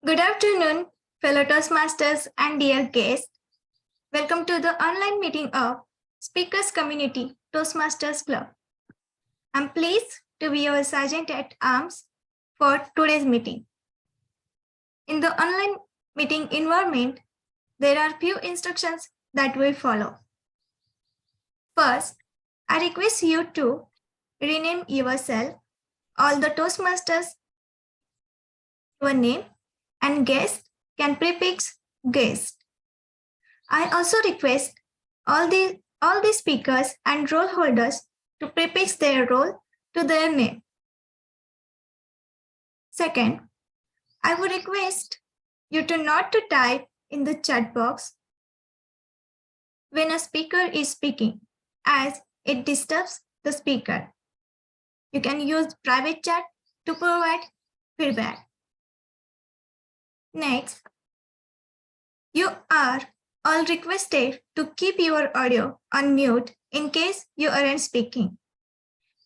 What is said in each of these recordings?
Good afternoon, fellow Toastmasters and dear guests. Welcome to the online meeting of Speakers Community Toastmasters Club. I'm pleased to be your sergeant at arms for today's meeting. In the online meeting environment, there are few instructions that we follow. First, I request you to rename yourself. All the Toastmasters, your name, and guest can prefix guest. I also request all the speakers and role holders to prefix their role to their name. Second, I would request you to not to type in the chat box when a speaker is speaking, as it disturbs the speaker. You can use private chat to provide feedback. Next, you are all requested to keep your audio on mute in case you aren't speaking.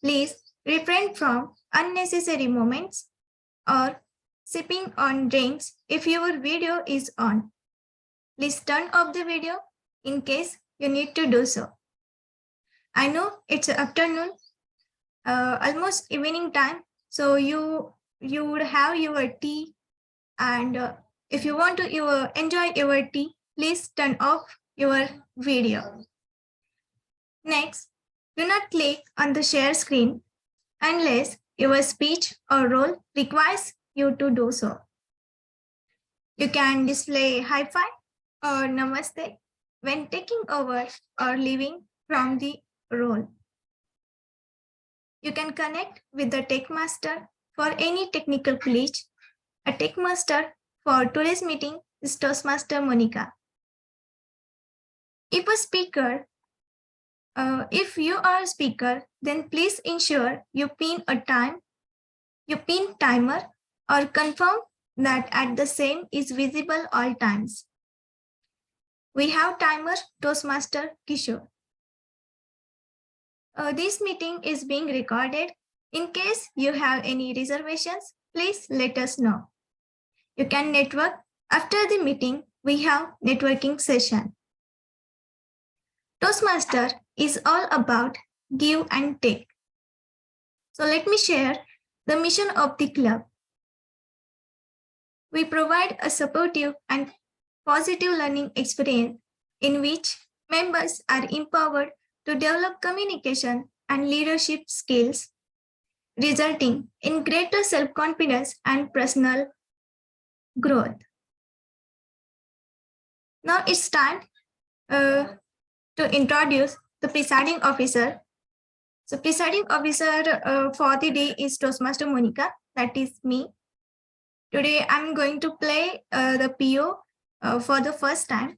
Please refrain from unnecessary moments or sipping on drinks if your video is on. Please turn off the video in case you need to do so. I know it's afternoon, almost evening time, so you would have your tea, and if you want to enjoy your tea, please turn off your video. Next, do not click on the share screen unless your speech or role requires you to do so. You can display high five or namaste when taking over or leaving from the role. You can connect with the tech master for any technical glitch. A tech master for today's meeting is Toastmaster Monica. If you are a speaker, then please ensure you pin timer or confirm that at the same is visible all times. We have timer Toastmaster Kishore. This meeting is being recorded. In case you have any reservations, please let us know. You can network after the meeting. We have networking session. Toastmaster is all about give and take. So let me share the mission of the club. We provide a supportive and positive learning experience in which members are empowered to develop communication and leadership skills, resulting in greater self-confidence and personal growth. Now it's time to introduce the presiding officer. So presiding officer for the day is Toastmaster Monica, that is me. Today I'm going to play the PO for the first time.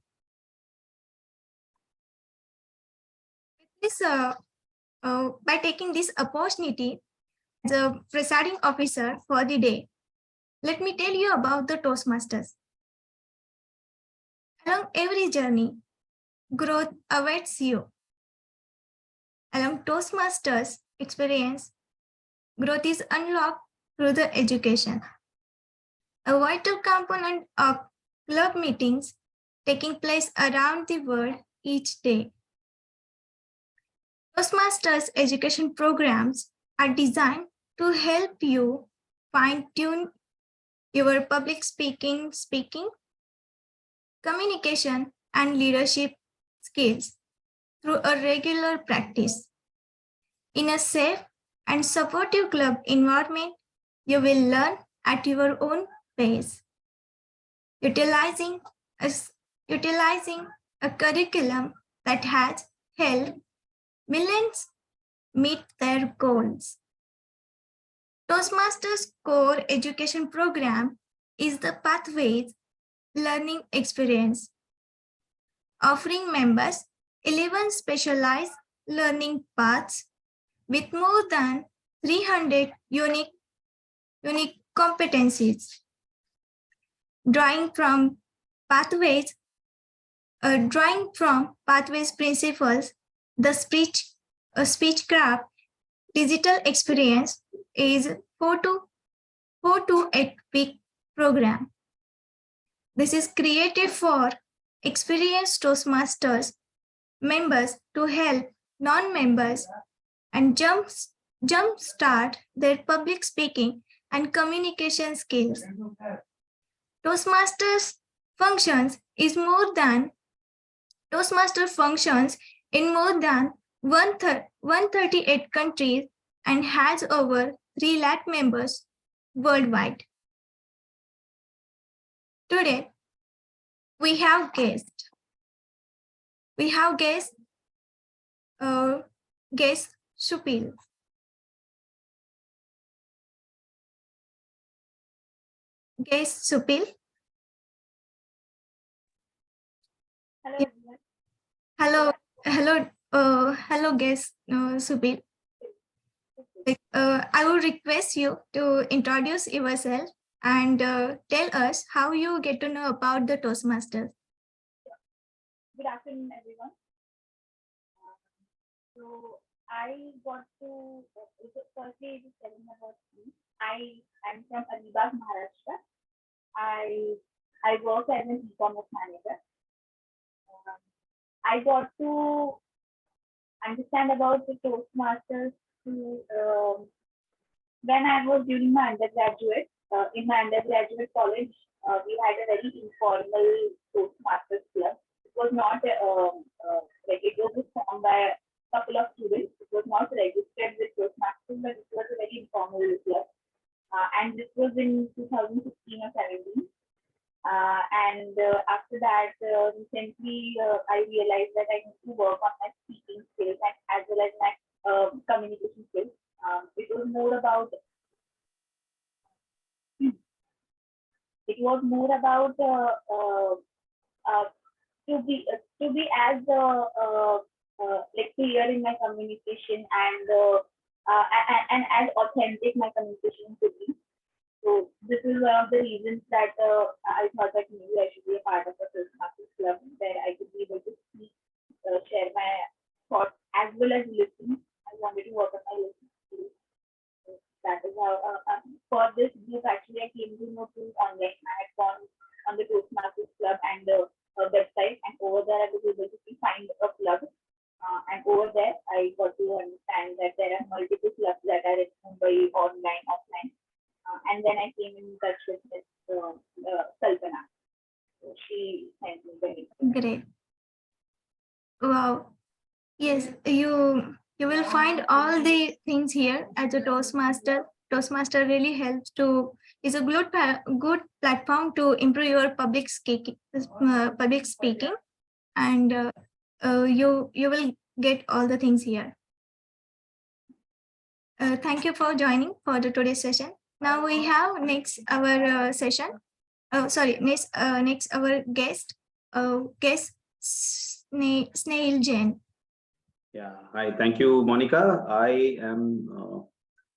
By taking this opportunity as a presiding officer for the day, let me tell you about the Toastmasters. Along every journey, growth awaits you. Along Toastmasters experience, growth is unlocked through the education. A vital component of club meetings taking place around the world each day. Toastmasters education programs are designed to help you fine-tune your public speaking, communication, and leadership skills through a regular practice. In a safe and supportive club environment, you will learn at your own pace, utilizing a curriculum that has helped millions meet their goals. Toastmasters core education program is the Pathways learning experience, offering members 11 specialized learning paths with more than 300 unique competencies. Drawing from Pathways principles, the speechcraft digital experience is 4 to 8 week program This is created for experienced Toastmasters members to help non-members and jumpstart their public speaking and communication skills. Toastmasters functions is more than Toastmaster functions in more than 138 countries and has over 3 lakh members worldwide. Today, we have guest. We have guest Supil. Guest Supil. Hello. Hello, guest Supil. I would request you to introduce yourself and tell us how you get to know about the Toastmasters. Good afternoon, everyone. So I got to firstly just telling about me. I am from Alibag, Maharashtra. I work as an e-commerce manager. I got to understand about the Toastmasters when I was during my undergraduate. In my undergraduate college, we had a very informal Toastmasters club. It was not like it was just formed by a couple of students. It was not registered with Toastmasters, but it was a very informal club. And this was in 2016 or 17. And after that, recently I realized that I need to work on my speaking skills and as well as my communication skills. It was more about to be as like clear in my communication and as authentic my communication could be. So this is one of the reasons that I thought that maybe I should be a part of a Toastmasters club where I could be able to speak, share my thoughts as well as listen. I wanted to work on my listening skills. So that is how for this group actually I came to know through online. I had gone on the Toastmasters club and the website, and over there I was able to find a club. And over there I got to understand that there are multiple clubs that are in Mumbai, online, offline. And then I came in touch with Miss Kalpana. So she sent me the link. Great. Wow. Yes, you will find all the things here as a Toastmaster. Toastmaster really helps to is a good platform to improve your public speaking, and you will get all the things here. Thank you for joining for the today's session. Now we have next our session. Next our guest Snail Jain. Yeah, hi. Thank you, Monica.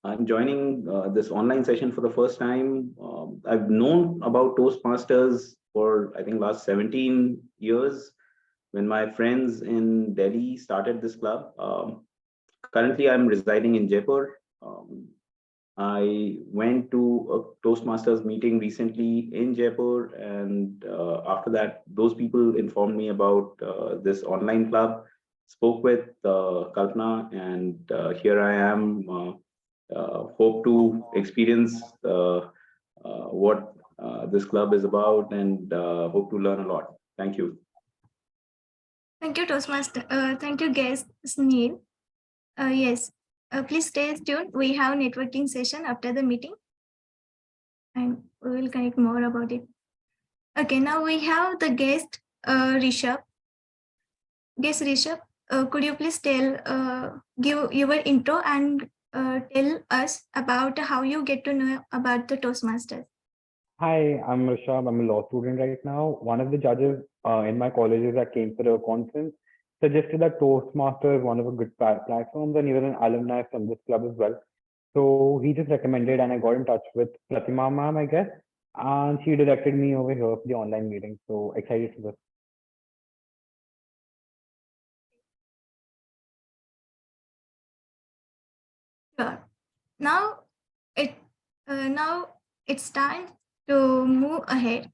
I'm joining this online session for the first time. I've known about Toastmasters for I think last 17 years when my friends in Delhi started this club. Currently, I'm residing in Jaipur. I went to a Toastmasters meeting recently in Jaipur, and after that, those people informed me about this online club. Spoke with Kalpana, and here I am. Hope to experience what this club is about, and hope to learn a lot. Thank you. Thank you, Toastmaster. Thank you, guest Snail. Yes, please stay tuned. We have networking session after the meeting, and we will connect more about it. Okay, now we have the guest Rishabh. Guest Rishabh, could you please give your intro and tell us about how you get to know about the Toastmasters? Hi, I'm Rishabh. I'm a law student right now. One of the judges in my colleges that came for the conference suggested that Toastmasters is one of the good platforms, and even an alumni from this club as well. So he just recommended, and I got in touch with Pratibha ma'am, I guess, and she directed me over here for the online meeting. So excited for this. Sure. Now it's time to move ahead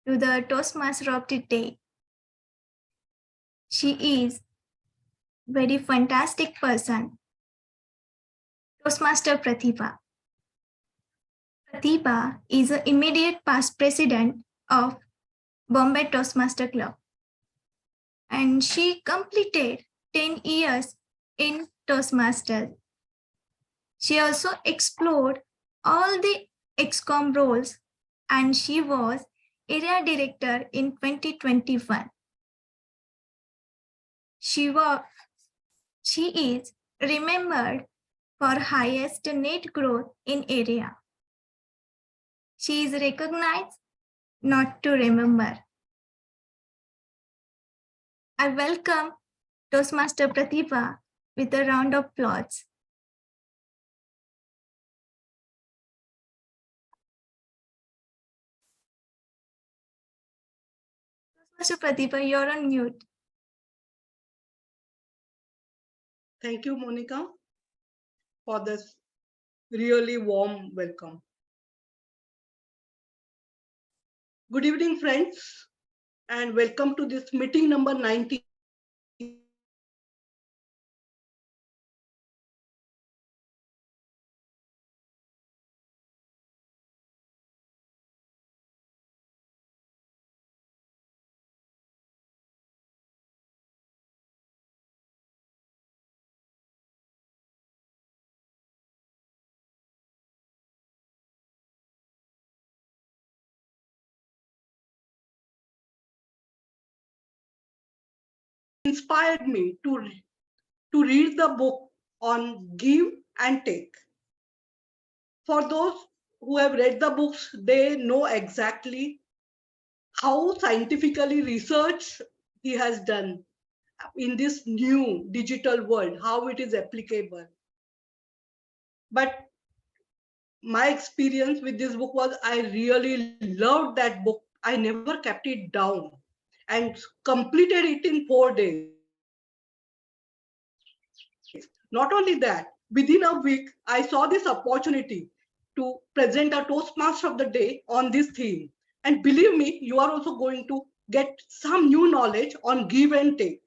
to the Toastmaster of the day. She is very fantastic person, Toastmaster Pratibha. Pratibha is the immediate past president of Bombay Toastmaster Club, and she completed 10 years in Toastmasters. She also explored all the XCOM roles, and she was area director in 2021. She is remembered for highest net growth in area. She is recognized, not to remember. I welcome Toastmaster Pratibha with a round of applause. Toastmaster Pratibha, you're on mute. Thank you, Monica, for this really warm welcome. Good evening, friends, and welcome to this meeting number 90. Inspired me to read the book on give and take. For those who have read the books, they know exactly how scientifically research he has done in this new digital world, how it is applicable. But my experience with this book was I really loved that book. I never kept it down and completed it in 4 days. Not only that, within a week, I saw this opportunity to present a Toastmaster of the Day on this theme. And believe me, you are also going to get some new knowledge on give and take.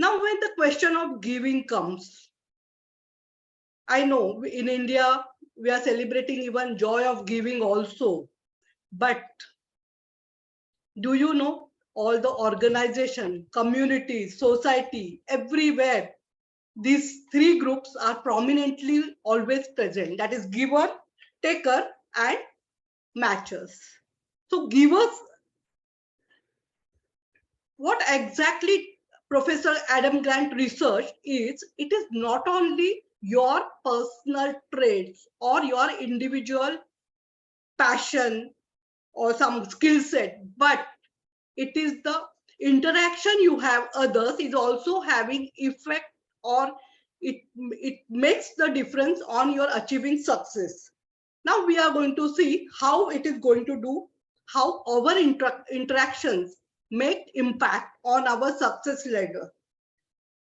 Now, when the question of giving comes, I know in India, we are celebrating even joy of giving also. But do you know all the organization, community, society, everywhere, these three groups are prominently always present. That is giver, taker, and matchers. So givers, what exactly Professor Adam Grant researched is, it is not only your personal traits or your individual passion or some skill set, but it is the interaction you have others is also having effect, or it makes the difference on your achieving success. Now we are going to see how it is going to do, how our interactions make impact on our success ladder.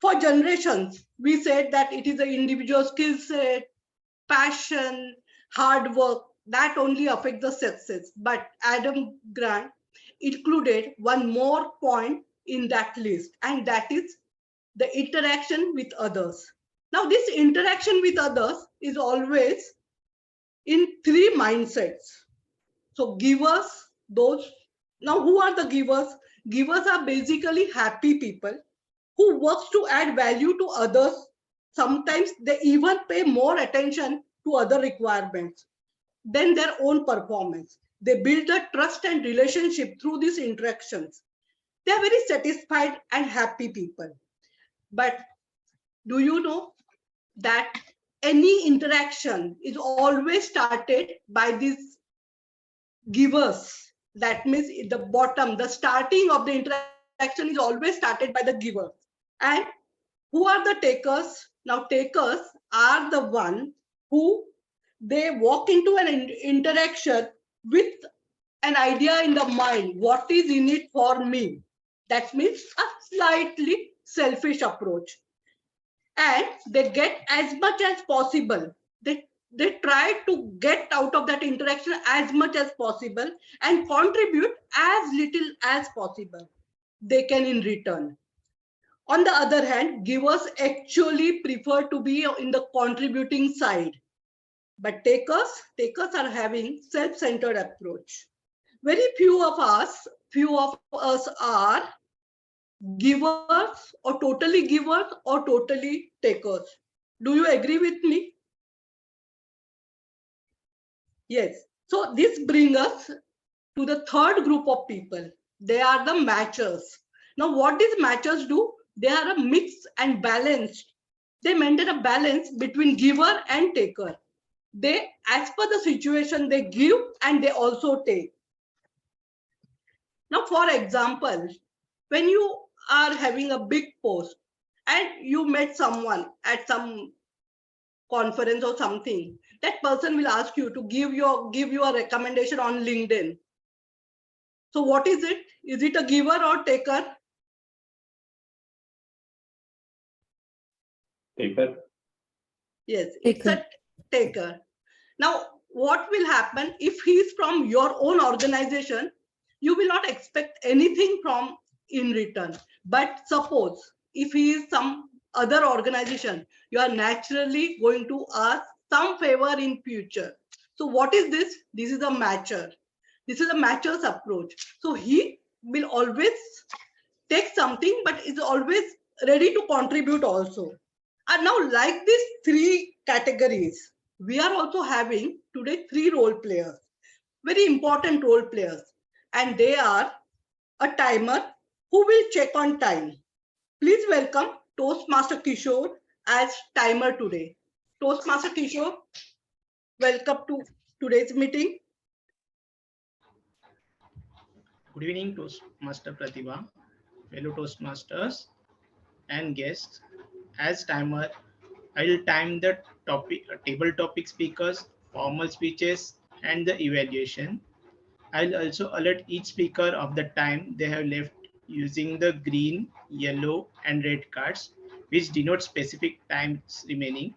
For generations, we said that it is an individual skill set, passion, hard work that only affect the success. But Adam Grant included one more point in that list, and that is the interaction with others. Now, this interaction with others is always in three mindsets. So givers, those, now who are the givers? Givers are basically happy people who works to add value to others. Sometimes they even pay more attention to other requirements than their own performance. They build a trust and relationship through these interactions. They are very satisfied and happy people. But do you know that any interaction is always started by these givers? That means the bottom, the starting of the interaction is always started by the giver. And who are the takers? Now, takers are the one who they walk into an interaction with an idea in the mind. What is in it for me? That means a slightly selfish approach. And they get as much as possible. They they try to get out of that interaction as much as possible and contribute as little as possible they can in return. On the other hand, givers actually prefer to be in the contributing side, but takers are having self-centered approach. Very few of us are givers or totally takers. Do you agree with me? Yes. So this brings us to the third group of people. They are the matchers. Now, what these matchers do? They are a mix and balanced. They maintain a balance between giver and taker. They, as per the situation, they give and they also take. Now, for example, when you are having a big post and you met someone at some conference or something, that person will ask you to give you a recommendation on LinkedIn. So what is it? Is it a giver or taker? Taker. Yes, it's a taker. Now, what will happen if he is from your own organization? You will not expect anything from in return. But suppose if he is some other organization, you are naturally going to ask some favor in future. So what is this? This is a matcher. This is a matcher's approach. So he will always take something, but is always ready to contribute also. And now, like these three categories, we are also having today three role players, very important role players, and they are a timer who will check on time. Please welcome Toastmaster Kishore as timer today. Toastmaster Kishore, welcome to today's meeting. Good evening, Toastmaster Pratibha, fellow Toastmasters and guests. As timer, I will time the table topic speakers, formal speeches, and the evaluation. I'll also alert each speaker of the time they have left using the green, yellow, and red cards, which denote specific times remaining.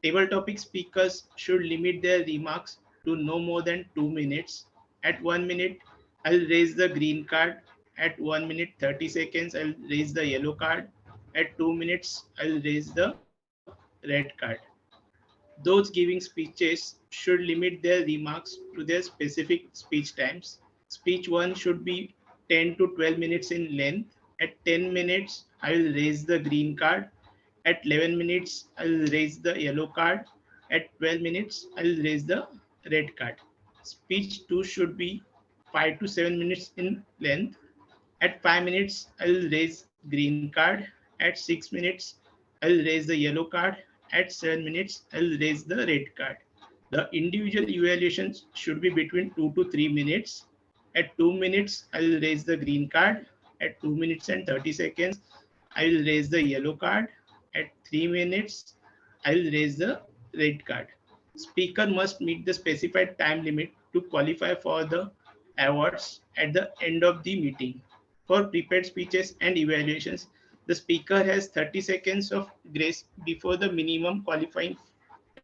Table topic speakers should limit their remarks to no more than 2 minutes. At 1 minute, I'll raise the green card. At 1 minute 30 seconds, I'll raise the yellow card. At 2 minutes, I'll raise the red card. Those giving speeches should limit their remarks to their specific speech times. Speech 1 should be 10 to 12 minutes in length. At 10 minutes, I will raise the green card. At 11 minutes, I will raise the yellow card. At 12 minutes, I will raise the red card. Speech 2 should be 5 to 7 minutes in length. At 5 minutes, I will raise green card. At 6 minutes, I will raise the yellow card. At 7 minutes, I will raise the red card. The individual evaluations should be between 2 to 3 minutes. At 2 minutes, I will raise the green card. At 2 minutes and 30 seconds, I will raise the yellow card. At 3 minutes, I will raise the red card. Speaker must meet the specified time limit to qualify for the awards at the end of the meeting. For prepared speeches and evaluations, the speaker has 30 seconds of grace before the minimum qualifying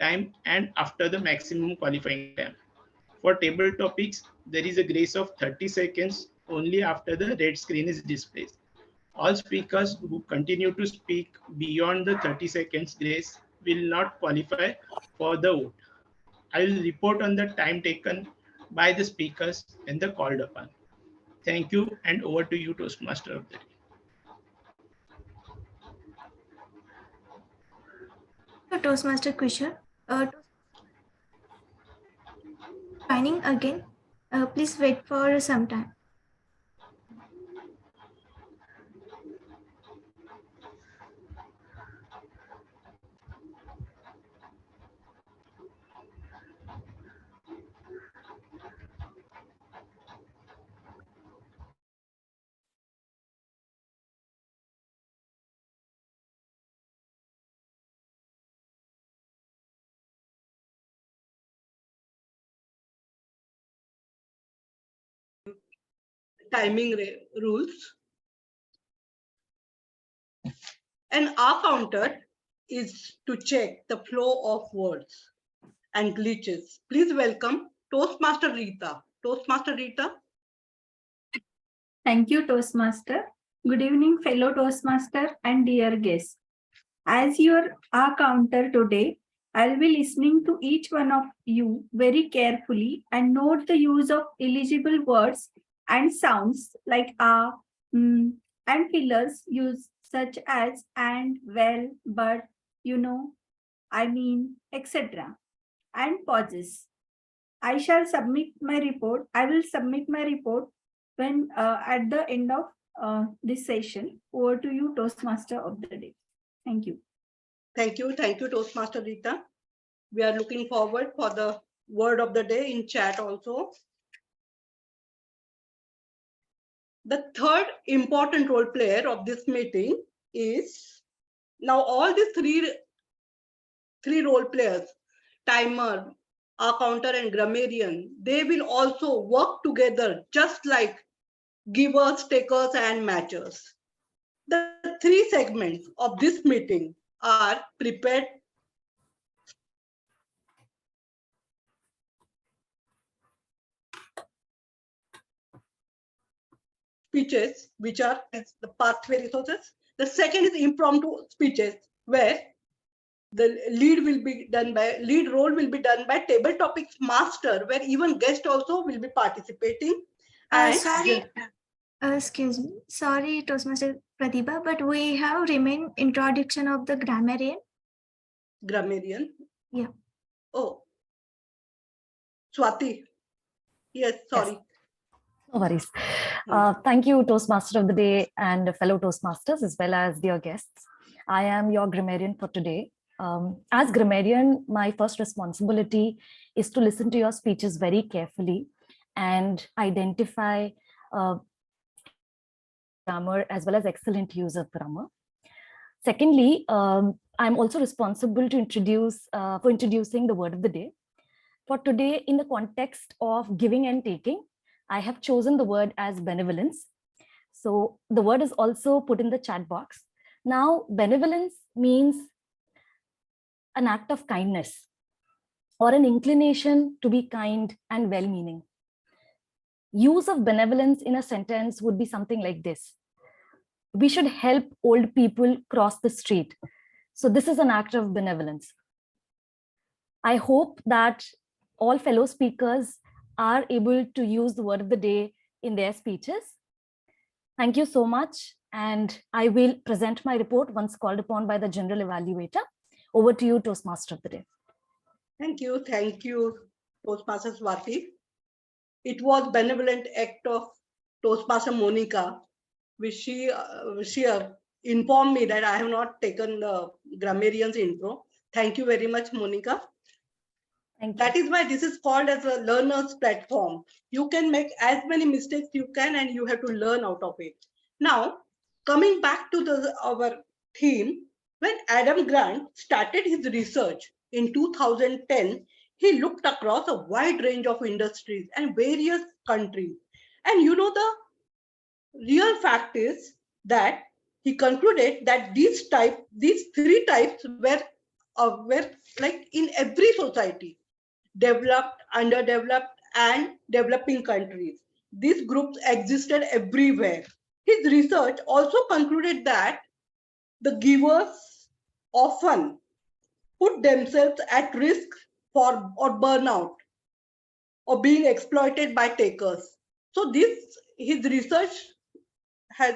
time and after the maximum qualifying time. For table topics, there is a grace of 30 seconds only after the red screen is displayed. All speakers who continue to speak beyond the 30 seconds grace will not qualify for the vote. I will report on the time taken by the speakers when they called upon. Thank you, and over to you, Toastmaster of the day. Thank you, Toastmaster Kishore. Joining again. Please wait for some time. Timing rules. An R counter is to check the flow of words. and glitches. Please welcome Toastmaster Rita. Toastmaster Rita. Thank you, Toastmaster. Good evening, fellow Toastmaster and dear guests. As your counter today, I'll be listening to each one of you very carefully and note the use of illegible words and sounds like and fillers used such as and, well, but, you know, I mean, etc. and pauses. I will submit my report when at the end of this session. Over to you, Toastmaster of the day. Thank you. Thank you, Toastmaster Rita. We are looking forward for the word of the day in chat also. The third important role player of this meeting is, now all these three role players, timer, counter and grammarian, they will also work together just like givers, takers and matchers. The three segments of this meeting are prepared speeches, which are the pathway resources. The second is impromptu speeches, where the lead role will be done by table topics master, where even guest also will be participating. Sorry, excuse me. Sorry, Toastmaster Pratibha, but we have remained introduction of the grammarian. Grammarian. Yeah. Oh, Swati. Yes, sorry. Yes. No worries. Thank you, Toastmaster of the Day and fellow Toastmasters, as well as dear guests. I am your grammarian for today. As grammarian, my first responsibility is to listen to your speeches very carefully and identify grammar as well as excellent use of grammar. Secondly, I'm also responsible to introducing the word of the day. For today, in the context of giving and taking, I have chosen the word as benevolence. So the word is also put in the chat box. Now, benevolence means an act of kindness or an inclination to be kind and well-meaning. Use of benevolence in a sentence would be something like this: we should help old people cross the street. So this is an act of benevolence. I hope that all fellow speakers are able to use the word of the day in their speeches. Thank you so much. And I will present my report once called upon by the general evaluator. Over to you, Toastmaster of the Day. Thank you, Toastmaster Swati. It was benevolent act of Toastmaster Monica, which she informed me that I have not taken the grammarian's intro. Thank you very much, Monica. Thank you. That is why this is called as a learner's platform. You can make as many mistakes you can, and you have to learn out of it. Now, coming back to our theme, when Adam Grant started his research in 2010, he looked across a wide range of industries and various countries. And you know, the real fact is that he concluded that these three types were like in every society: developed, underdeveloped, and developing countries. These groups existed everywhere. His research also concluded that the givers often put themselves at risk for or burnout or being exploited by takers. So his research has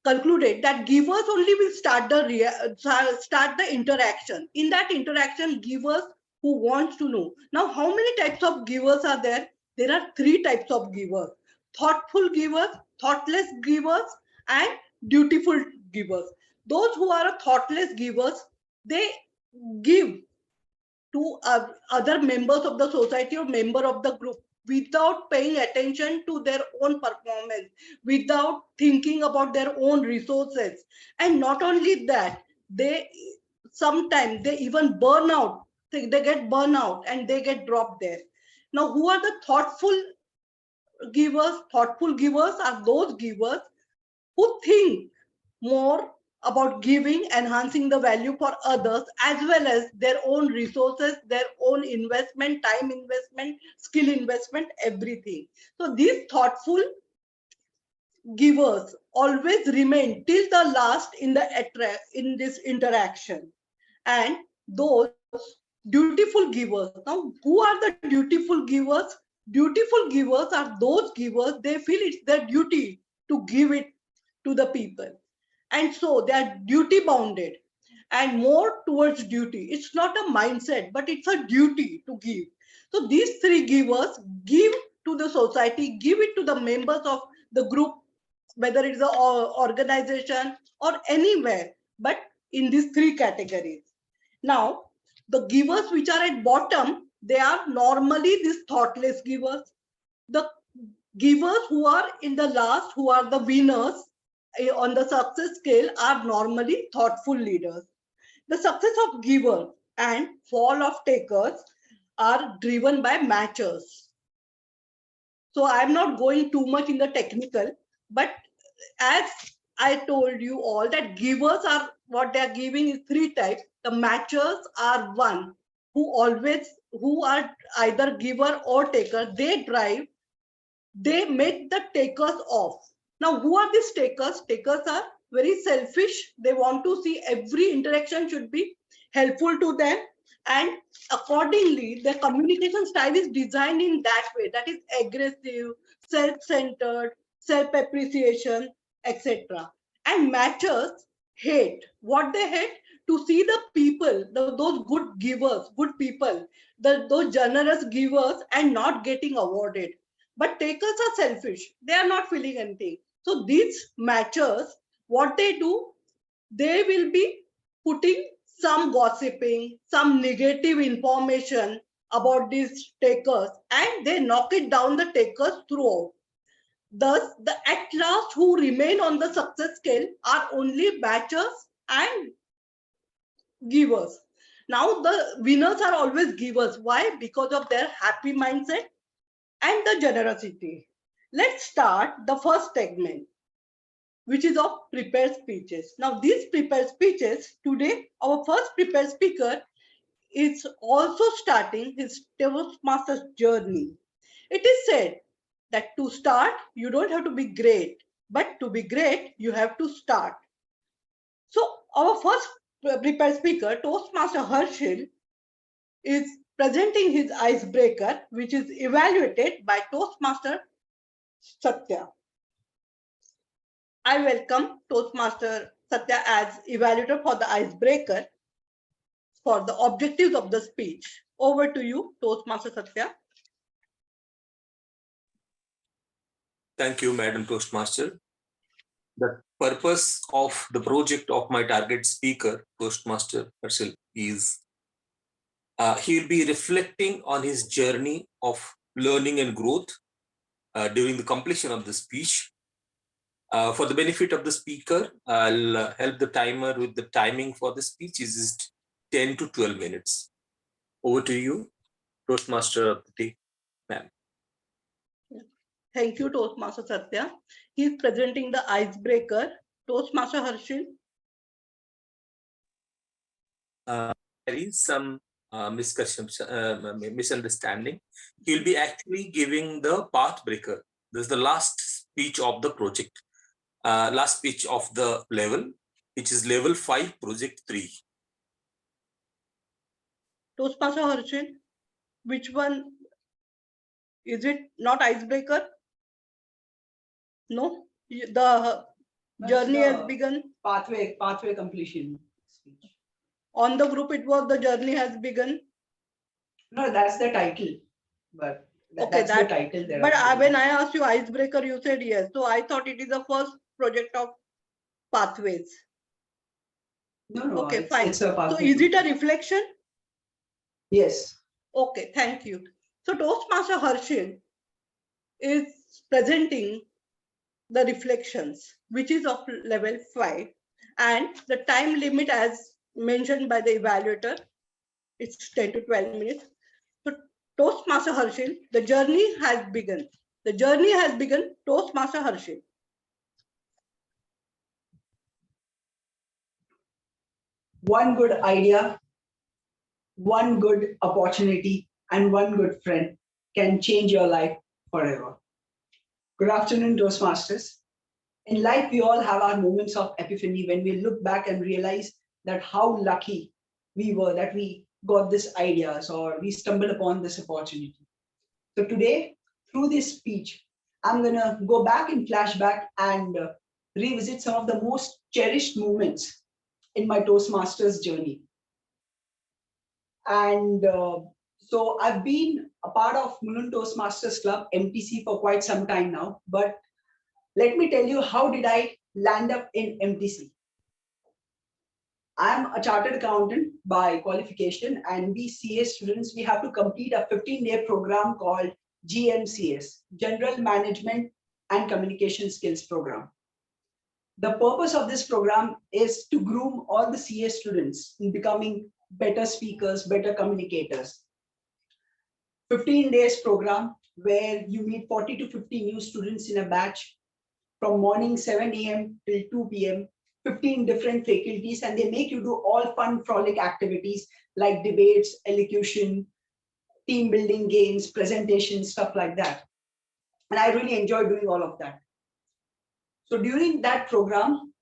concluded that givers only will start the interaction. In that interaction, givers who wants to know. Now, how many types of givers are there? There are three types of givers: thoughtful givers, thoughtless givers, and dutiful givers. Those who are thoughtless givers, they give to other members of the society or member of the group without paying attention to their own performance, without thinking about their own resources. And not only that, they sometimes they even burn out. They get burnout and they get dropped there. Now, who are the thoughtful givers? Thoughtful givers are those givers who think more about giving, enhancing the value for others, as well as their own resources, their own investment, time investment, skill investment, everything. So these thoughtful givers always remain till the last in this interaction. And those dutiful givers. Now, who are the dutiful givers? Dutiful givers are those givers, they feel it's their duty to give it to the people. And so they are duty bounded and more towards duty. It's not a mindset, but it's a duty to give. So these three givers give to the society, give it to the members of the group, whether it's an organization or anywhere, but in these three categories. Now, the givers which are at bottom, they are normally these thoughtless givers. The givers who are in the last, who are the winners on the success scale, are normally thoughtful leaders. The success of givers and fall of takers are driven by matchers. So I'm not going too much in the technical, but as I told you all that givers are, what they are giving is three types. The matchers are one who are either giver or taker. They drive, they make the takers off. Now, who are these takers? Takers are very selfish. They want to see every interaction should be helpful to them. And accordingly, the communication style is designed in that way. That is aggressive, self-centered, self-appreciation, etc. And matchers hate. What they hate? To see the people, those good givers, good people, those generous givers, and not getting awarded. But takers are selfish. They are not feeling anything. So these matchers, what they do, they will be putting some gossiping, some negative information about these takers, and they knock it down the takers throughout. Thus, the at last who remain on the success scale are only matchers and givers. Now the winners are always givers. Why? Because of their happy mindset and the generosity. Let's start the first segment, which is of prepared speeches. Now, these prepared speeches, today, our first prepared speaker is also starting his Toastmasters journey. It is said that to start, you don't have to be great, but to be great, you have to start. So, our first prepared speaker, Toastmaster Harshil, is presenting his icebreaker, which is evaluated by Toastmaster Satya. I welcome Toastmaster Satya as evaluator for the icebreaker for the objectives of the speech. Over to you, Toastmaster Satya. Thank you, Madam Toastmaster. The purpose of the project of my target speaker, Toastmaster Harshil, is he will be reflecting on his journey of learning and growth during the completion of the speech. For the benefit of the speaker, I'll help the timer with the timing for the speech is 10 to 12 minutes. Over to you, Toastmaster of the day, ma'am. Thank you, Toastmaster Satya. He is presenting the icebreaker. Toastmaster Harshil. There is some misunderstanding. He'll be actually giving the path breaker. This is the last speech of the project, last speech of the level, which is level 5, project 3. Toastmaster Harshil, which one? Is it not icebreaker? No, the journey has begun. Pathway completion speech. On the group, it was the journey has begun. No, that's the title. But okay, that's the title there. But when I asked you icebreaker, you said yes. So I thought it is the first project of pathways. No, okay, fine. It's a pathway. So is it a reflection? Yes. Okay, thank you. So Toastmaster Harshil is presenting the reflections, which is of level 5, and the time limit as mentioned by the evaluator, it's 10 to 12 minutes. So Toastmaster Harshil, the journey has begun. The journey has begun, Toastmaster Harshil. one good idea, one good opportunity, and one good friend can change your life forever. Good afternoon, Toastmasters. In life, we all have our moments of epiphany when we look back and realize that how lucky we were that we got this ideas or we stumbled upon this opportunity. So today, through this speech, I'm going to go back in flashback and revisit some of the most cherished moments in my Toastmasters journey. And so I've been a part of Mulund Toastmasters Club, MTC, for quite some time now. But let me tell you, how did I land up in MTC? I'm a chartered accountant by qualification, and we CA students, we have to complete a 15-day program called GMCS, General Management and Communication Skills Program. The purpose of this program is to groom all the CA students in becoming better speakers, better communicators. 15 days program where you meet 40 to 50 new students in a batch from morning 7 a.m. till 2 p.m., 15 different faculties, and they make you do all fun, frolic activities like debates, elocution, team building games, presentations, stuff like that. And I really enjoy doing all of that. So during that program,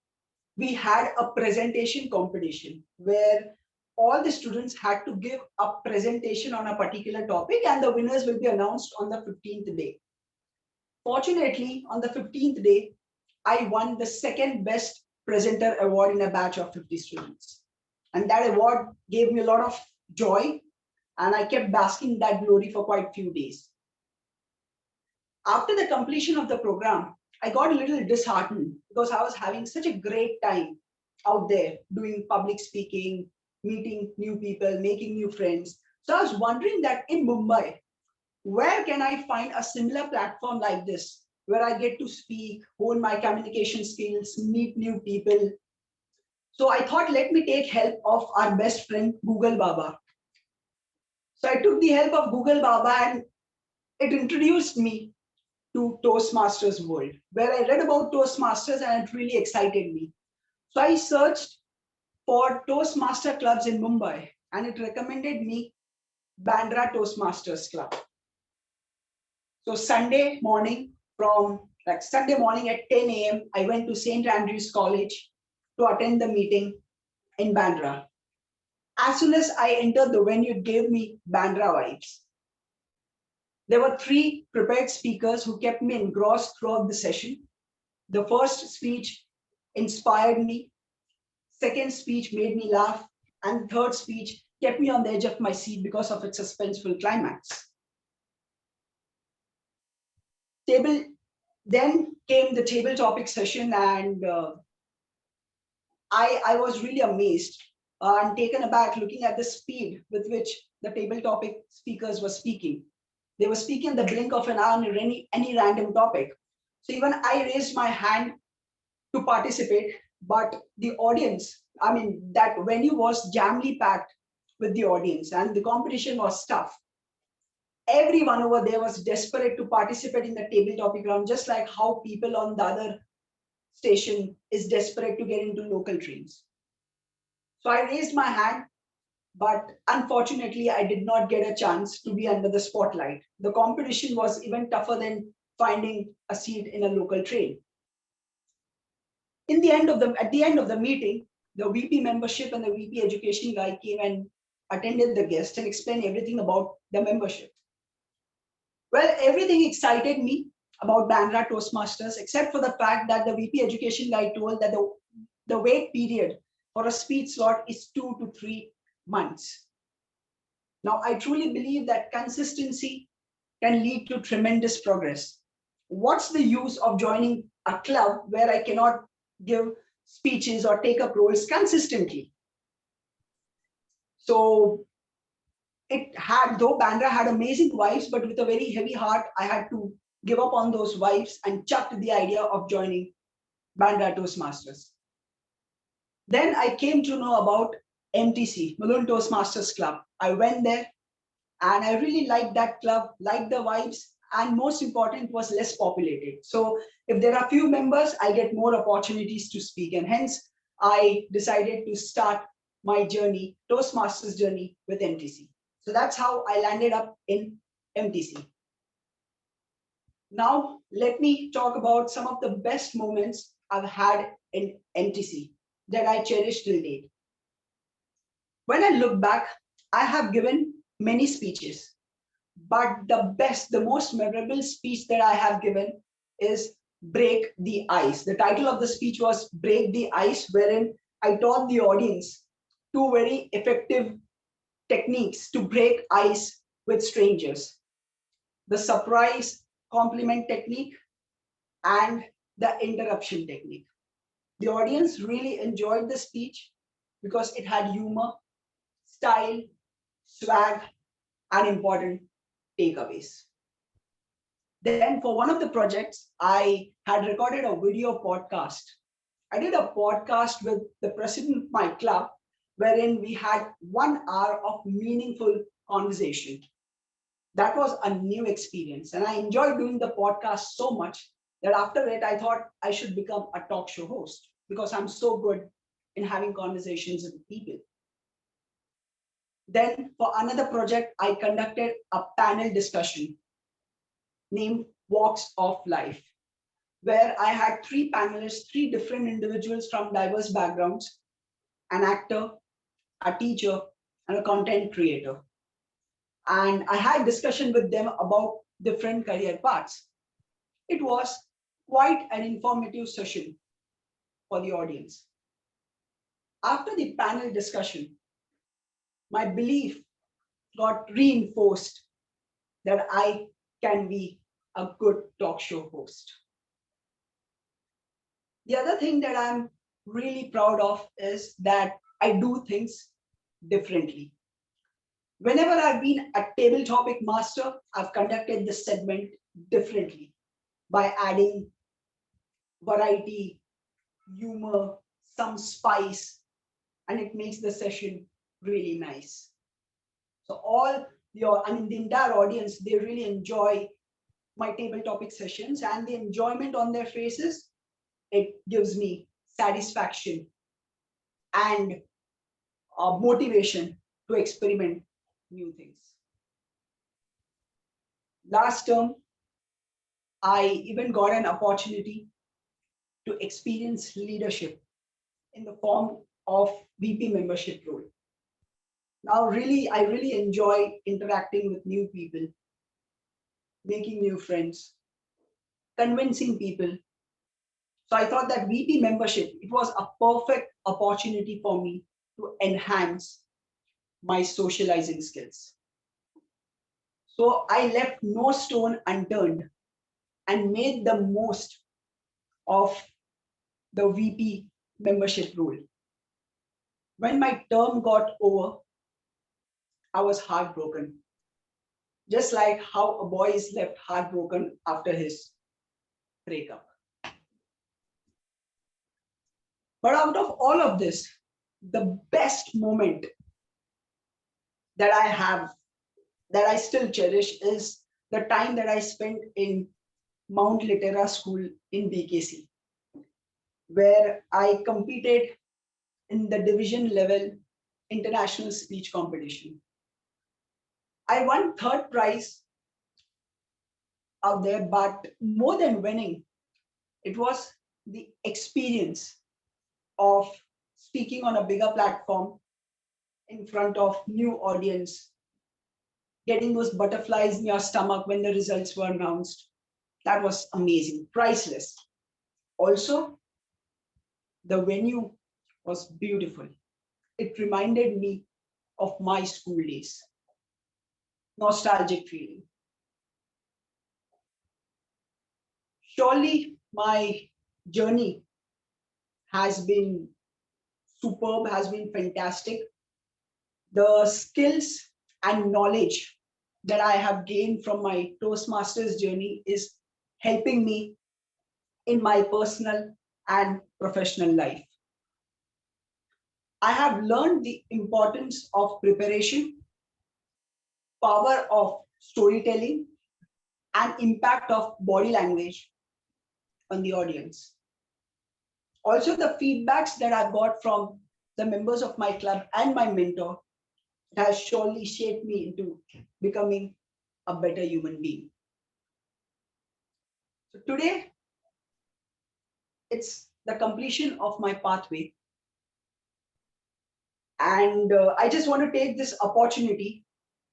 we had a presentation competition where all the students had to give a presentation on a particular topic, and the winners will be announced on the 15th day. Fortunately, on the 15th day, I won the second best presenter award in a batch of 50 students. And that award gave me a lot of joy, and I kept basking that glory for quite a few days. After the completion of the program, I got a little disheartened because I was having such a great time out there doing public speaking, meeting new people, making new friends. So I was wondering that in Mumbai, where can I find a similar platform like this, where I get to speak, hone my communication skills, meet new people. So I thought, let me take help of our best friend, Google Baba. So I took the help of Google Baba, and it introduced me to Toastmasters world, where I read about Toastmasters and it really excited me. So I searched for Toastmaster clubs in Mumbai, and it recommended me Bandra Toastmasters Club. So Sunday morning at 10 a.m., I went to St. Andrew's College to attend the meeting in Bandra. As soon as I entered the venue, it gave me Bandra vibes. There were 3 prepared speakers who kept me engrossed throughout the session. The first speech inspired me. Second speech made me laugh. And third speech kept me on the edge of my seat because of its suspenseful climax. Then came the table topic session, and I was really amazed and taken aback looking at the speed with which the table topic speakers were speaking. They were speaking in the blink of an eye on any random topic. So even I raised my hand to participate, but the audience, that venue was jamly packed with the audience, and the competition was tough. Everyone over there was desperate to participate in the table topic round, just like how people on the other station is desperate to get into local trains. So I raised my hand, but unfortunately, I did not get a chance to be under the spotlight. The competition was even tougher than finding a seat in a local train. At the end of the meeting, the VP membership and the VP education guy came and attended the guest and explained everything about the membership. Well, everything excited me about Bandra Toastmasters, except for the fact that the VP education guy told that the wait period for a speech slot is 2 to 3 months. Now, I truly believe that consistency can lead to tremendous progress. What's the use of joining a club where I cannot give speeches or take up roles consistently? So though Bandra had amazing vibes, but with a very heavy heart, I had to give up on those vibes and chucked the idea of joining Bandra Toastmasters. Then I came to know about MTC, Mulund Toastmasters Club. I went there and I really liked that club, liked the vibes, and most important, it was less populated. So if there are few members, I get more opportunities to speak, and hence I decided to start my journey, Toastmasters journey with MTC. So that's how I landed up in MTC. Now, let me talk about some of the best moments I've had in MTC that I cherish till date. When I look back, I have given many speeches, but the most memorable speech that I have given is Break the Ice. The title of the speech was Break the Ice, wherein I taught the audience two very effective techniques to break ice with strangers: the surprise compliment technique and the interruption technique. The audience really enjoyed the speech because it had humor, style, swag, and important takeaways. Then, for one of the projects, I had recorded a video podcast. I did a podcast with the president of my club, wherein we had 1 hour of meaningful conversation. That was a new experience, and I enjoyed doing the podcast so much that after it, I thought I should become a talk show host because I'm so good in having conversations with people. Then, for another project, I conducted a panel discussion named Walks of Life, where I had 3 panelists, 3 different individuals from diverse backgrounds: an actor, a teacher, and a content creator. And I had discussion with them about different career paths. It was quite an informative session for the audience. After the panel discussion, my belief got reinforced that I can be a good talk show host. The other thing that I'm really proud of is that I do things differently. Whenever I've been a table topic master, I've conducted this segment differently by adding variety, humor, some spice, and it makes the session really nice. So the entire audience, they really enjoy my table topic sessions, and the enjoyment on their faces, it gives me satisfaction and motivation to experiment new things. Last term, I even got an opportunity to experience leadership in the form of VP membership role. Now, I really enjoy interacting with new people, making new friends, convincing people. So I thought that VP membership, it was a perfect opportunity for me to enhance my socializing skills. So I left no stone unturned and made the most of the VP membership role. When my term got over, I was heartbroken. Just like how a boy is left heartbroken after his breakup. But out of all of this, the best moment that I have, that I still cherish, is the time that I spent in Mount Litera School in BKC, where I competed in the division level international speech competition. I won 3rd prize out there, but more than winning, it was the experience of speaking on a bigger platform in front of new audience, getting those butterflies in your stomach when the results were announced. That was amazing, priceless. Also, the venue was beautiful. It reminded me of my school days. Nostalgic feeling. Surely my journey has been superb, has been fantastic. The skills and knowledge that I have gained from my Toastmasters journey is helping me in my personal and professional life. I have learned the importance of preparation, power of storytelling, and impact of body language on the audience. Also, the feedbacks that I've got from the members of my club and my mentor, it has surely shaped me into becoming a better human being. So today, it's the completion of my pathway. And I just want to take this opportunity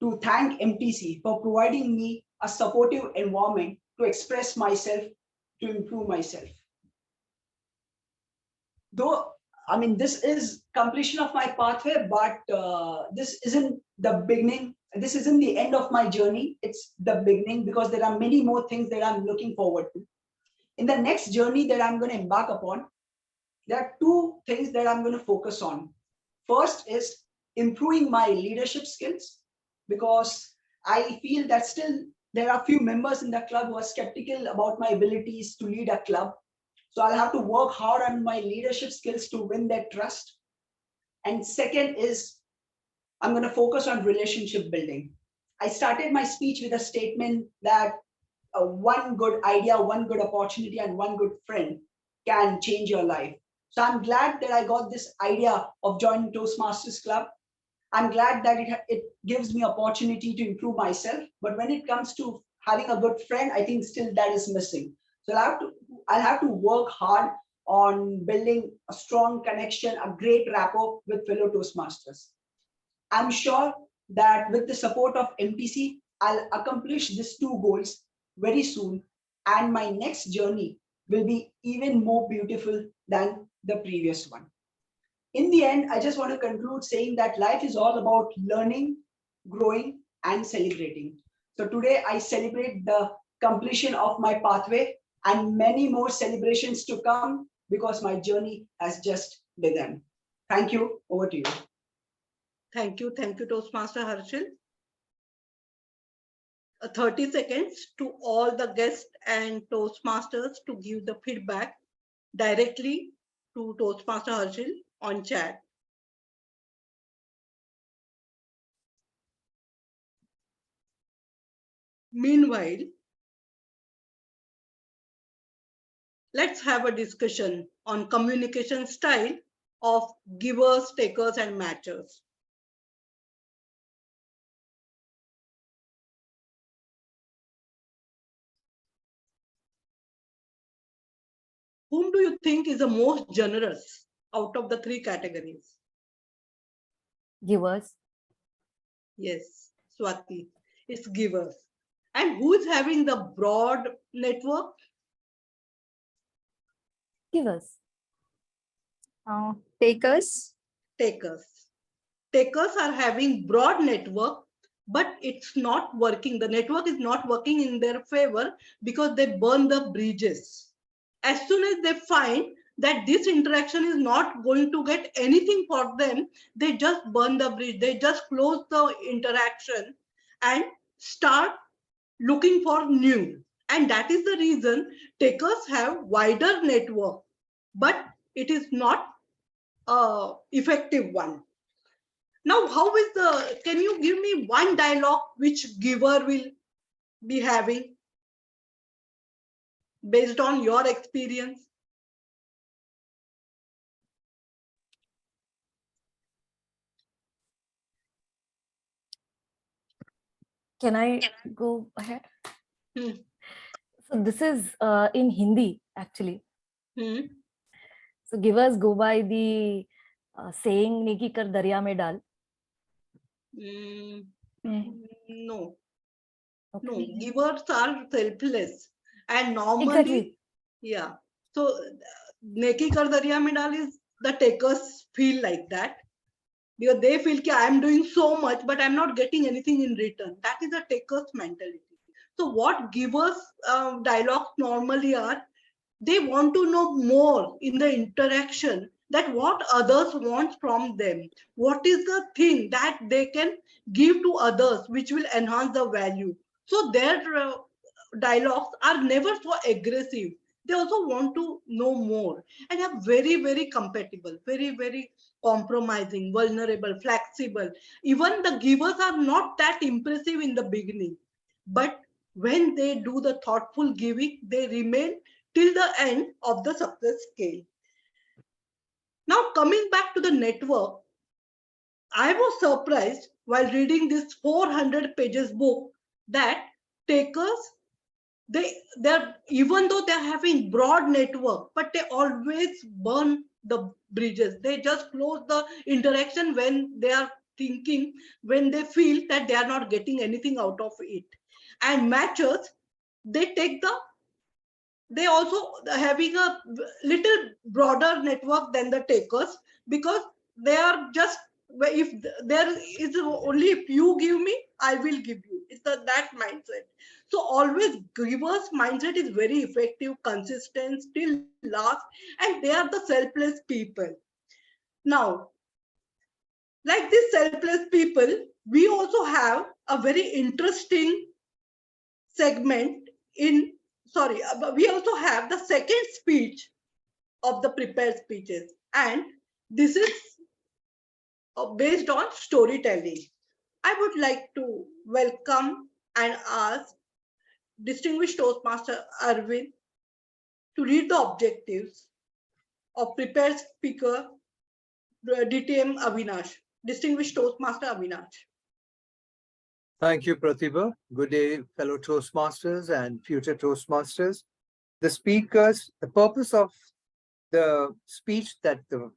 to thank MTC for providing me a supportive environment to express myself, to improve myself. Though, I mean, this is completion of my pathway, but this isn't the beginning. This isn't the end of my journey. It's the beginning, because there are many more things that I'm looking forward to. In the next journey that I'm going to embark upon, there are two things that I'm going to focus on. First is improving my leadership skills, because I feel that still there are a few members in the club who are skeptical about my abilities to lead a club. So I'll have to work hard on my leadership skills to win their trust. And second is I'm going to focus on relationship building. I started my speech with a statement that one good idea, one good opportunity, and one good friend can change your life. So I'm glad that I got this idea of joining Toastmasters Club. I'm glad that it gives me opportunity to improve myself. But when it comes to having a good friend, I think still that is missing. So I'll have to work hard on building a strong connection, a great rapport with fellow Toastmasters. I'm sure that with the support of MTC, I'll accomplish these two goals very soon, and my next journey will be even more beautiful than the previous one. In the end, I just want to conclude saying that life is all about learning, growing, and celebrating. So today I celebrate the completion of my pathway and many more celebrations to come, because my journey has just begun. Thank you. Over to you. Thank you, Toastmaster Harshil. 30 seconds to all the guests and Toastmasters to give the feedback directly to Toastmaster Harshil on chat. Meanwhile, let's have a discussion on communication style of givers, takers, and matchers. Whom do you think is the most generous out of the three categories? Givers. Yes, Swati, it's givers. And who is having the broad network? Givers. Takers. Takers. Takers are having broad network, but it's not working. The network is not working in their favor because they burn the bridges. As soon as they find that this interaction is not going to get anything for them, they just burn the bridge. They just close the interaction and start looking for new. And that is the reason takers have wider network, but it is not an effective one. Now, can you give me one dialogue which giver will be having based on your experience? Can I go ahead? Hmm. So this is in Hindi, actually. Hmm. So givers go by the saying, "Neki kar darya mein dal." No. Okay. No, givers are selfless. And normally, Exactly. yeah. So, Neki kar darya mein dal is the takers feel like that. Because they feel that I am doing so much, but I'm not getting anything in return. That is a taker's mentality. So what givers dialogues normally are, they want to know more in the interaction, that what others want from them. What is the thing that they can give to others which will enhance the value. So their dialogues are never so aggressive. They also want to know more and are very, very compatible, very, very compromising, vulnerable, flexible. Even the givers are not that impressive in the beginning, but when they do the thoughtful giving, they remain till the end of the success scale. Now coming back to the network, I was surprised while reading this 400 pages book that takers, they're even though they're having broad network, but they always burn the bridges. They just close the interaction when they are thinking, when they feel that they are not getting anything out of it. And matchers, they take the, they also having a little broader network than the takers, because they are just, if there is only if you give me, I will give you. It's that mindset. So always givers mindset is very effective, consistent, still lasts, and they are the selfless people. Now, like these selfless people, we also have a very interesting segment in, sorry, we also have the second speech of the prepared speeches, and this is based on storytelling. I would like to welcome and ask distinguished Toastmaster Arvind to read the objectives of prepared speaker DTM Avinash. Distinguished Toastmaster Avinash. Thank you, Pratibha. Good day, fellow Toastmasters and future Toastmasters. The speakers, the purpose of the speech that the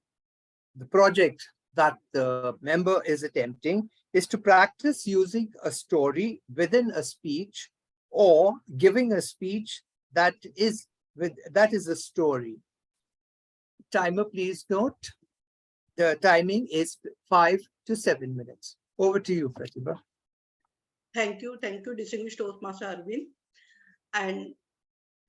project that the member is attempting is to practice using a story within a speech or giving a speech that is a story. Timer, please note, the timing is 5 to 7 minutes. Over to you, Pratibha. Thank you, distinguished Toastmaster Arvind. And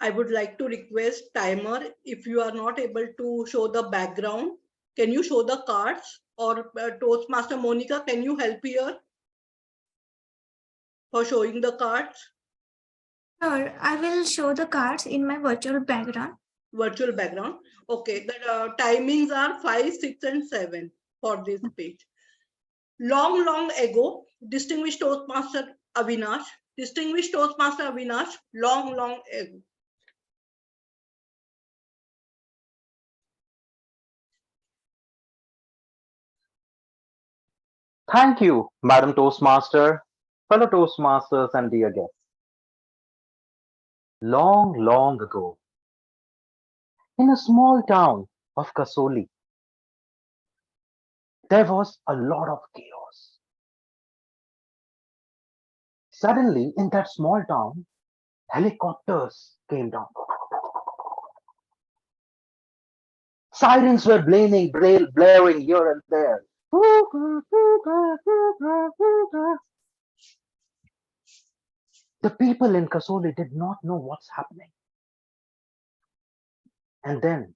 I would like to request timer, if you are not able to show the background, can you show the cards? Or Toastmaster Monica, can you help here for showing the cards? Sure, I will show the cards in my virtual background. Virtual background. Okay, the timings are 5, 6, and 7 for this speech. Long ago, distinguished Toastmaster Avinash, long ago. Thank you, Madam Toastmaster, fellow Toastmasters, and dear guests. Long ago, in a small town of Kasoli, there was a lot of chaos. Suddenly, in that small town, helicopters came down. Sirens were blaring here and there. The people in Kasoli did not know what's happening. And then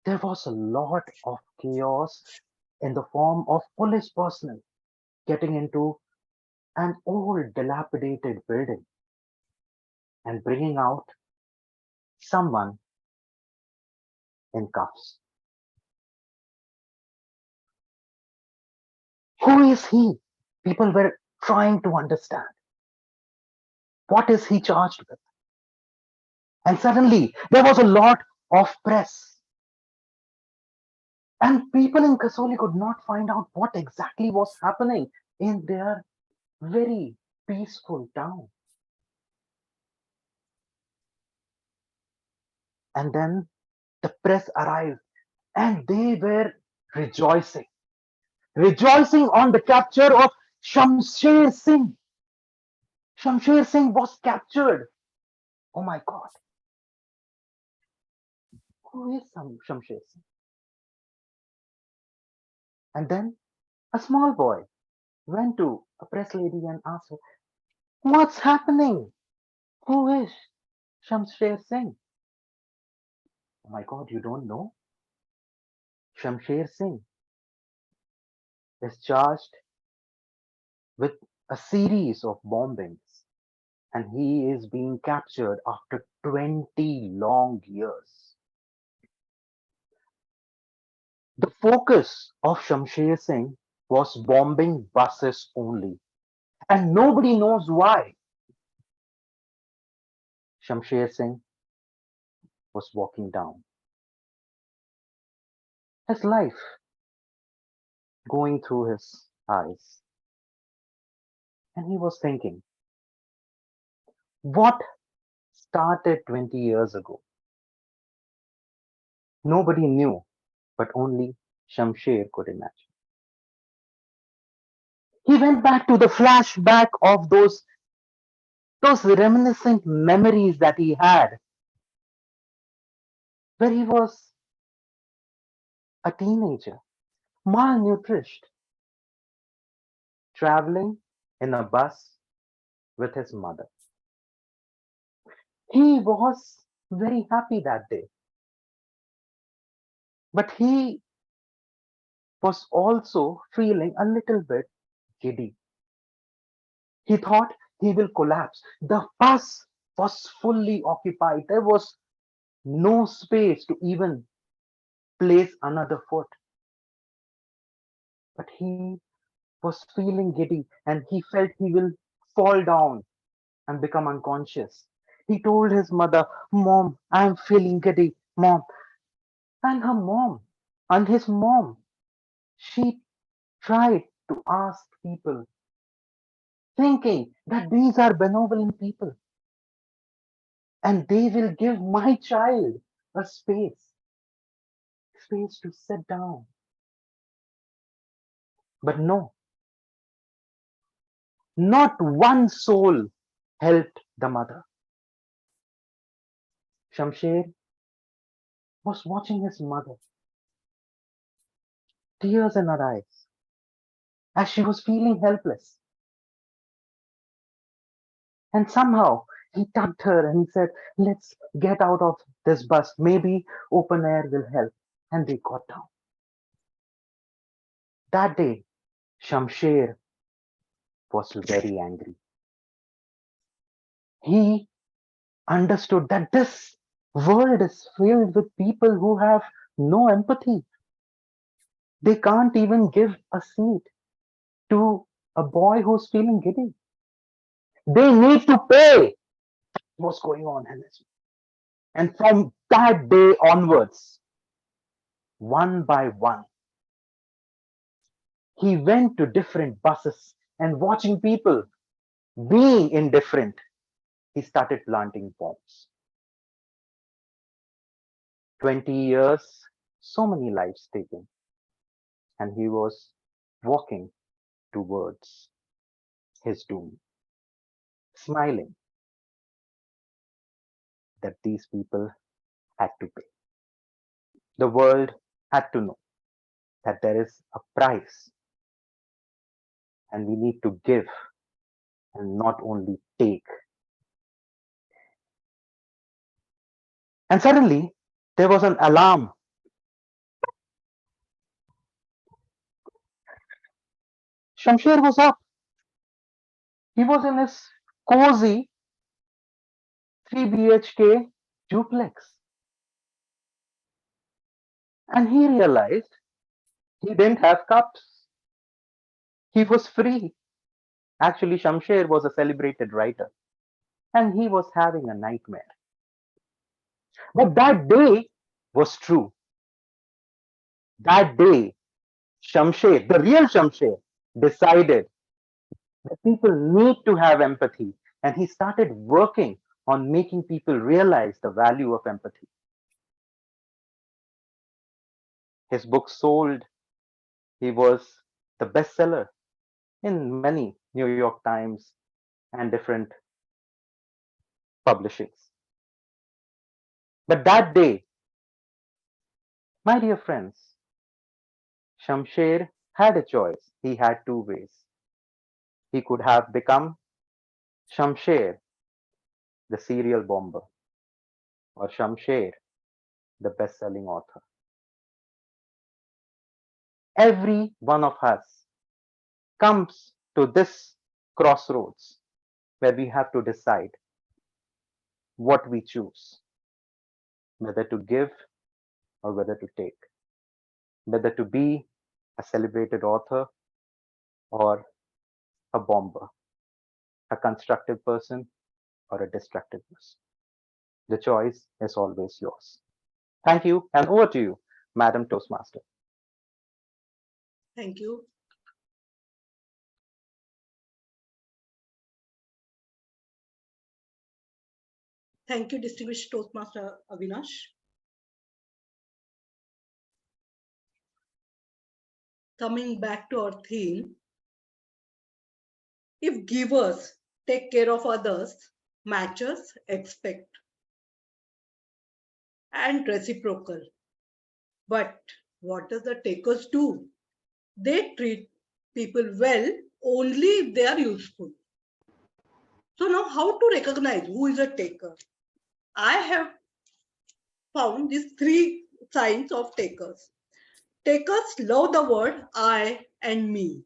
there was a lot of chaos in the form of police personnel getting into an old dilapidated building and bringing out someone in cuffs. Who is he? People were trying to understand. What is he charged with? And suddenly there was a lot of press. And people in Kasoli could not find out what exactly was happening in their very peaceful town. And then the press arrived and they were rejoicing on the capture of Shamsher Singh. Shamsher Singh was captured. Oh my God. Who is Shamsher Singh? And then a small boy went to a press lady and asked her, "What's happening? Who is Shamsher Singh?" Oh my God, you don't know? Shamsher Singh is charged with a series of bombings and he is being captured after 20 long years. The focus of Shamsher Singh was bombing buses only, and nobody knows why. Shamsher Singh was walking down. his life going through his eyes. And he was thinking, what started 20 years ago? Nobody knew, but only Shamsher could imagine. He went back to the flashback of those reminiscent memories that he had, where he was a teenager, malnourished, traveling in a bus with his mother. He was very happy that day, but he was also feeling a little bit giddy. He thought he will collapse. The bus was fully occupied. There was no space to even place another foot. But he was feeling giddy and he felt he will fall down and become unconscious. He told his mother, Mom, I am feeling giddy, Mom. And her mom and his mom, she tried to ask people, thinking that these are benevolent people and they will give my child a space to sit down. But no, not one soul helped the mother. Shamsher was watching his mother, tears in her eyes, as she was feeling helpless. And somehow he tugged her and he said, let's get out of this bus. Maybe open air will help. And they got down. That day, Shamsher was very angry. He understood that this world is filled with people who have no empathy. They can't even give a seat to a boy who's feeling giddy. They need to pay. What's going on, Harish? And from that day onwards, one by one, he went to different buses and watching people being indifferent, he started planting bombs. 20 years, so many lives taken, and he was walking towards his doom, smiling that these people had to pay. The world had to know that there is a price and we need to give and not only take. And suddenly there was an alarm. Shamsher was up. He was in his cozy 3 BHK duplex. And he realized he didn't have cups. He was free. Actually, Shamsher was a celebrated writer and he was having a nightmare. But that day was true. That day, Shamsher, the real Shamsher, decided that people need to have empathy. And he started working on making people realize the value of empathy. His book sold. He was the bestseller in many New York Times and different publishings. But that day, my dear friends, Shamsher had a choice. He had two ways. He could have become Shamsher, the serial bomber, or Shamsher, the best-selling author. Every one of us comes to this crossroads where we have to decide what we choose, whether to give or whether to take, whether to be a celebrated author or a bomber, a constructive person or a destructive person. The choice is always yours. Thank you, and over to you, Madam Toastmaster. Thank you. Thank you, distinguished Toastmaster Avinash. Coming back to our theme, if givers take care of others, matchers expect, and reciprocal. But what does the takers do? They treat people well only if they are useful. So now how to recognize who is a taker? I have found these 3 signs of takers. Takers love the word I and me.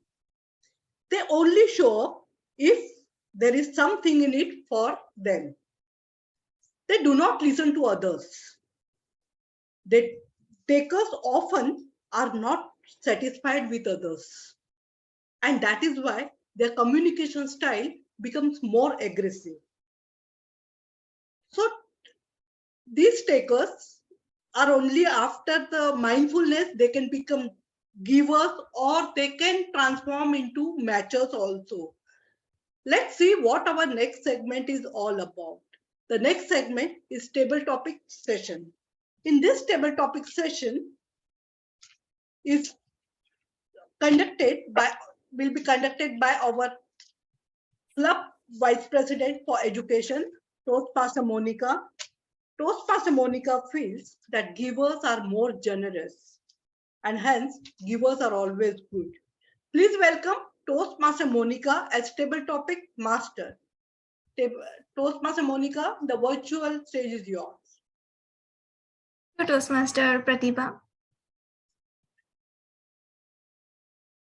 They only show up if there is something in it for them. They do not listen to others. Takers often are not satisfied with others. And that is why their communication style becomes more aggressive. So these takers are only after the mindfulness, they can become givers or they can transform into matchers also. Let's see what our next segment is all about. The next segment is table topic session. In this table topic session is will be conducted by our club vice president for education, Toastmaster Monica. Toastmaster Monica feels that givers are more generous and hence givers are always good. Please welcome Toastmaster Monica as table topic master. Toastmaster Monica, the virtual stage is yours. Toastmaster Pratibha.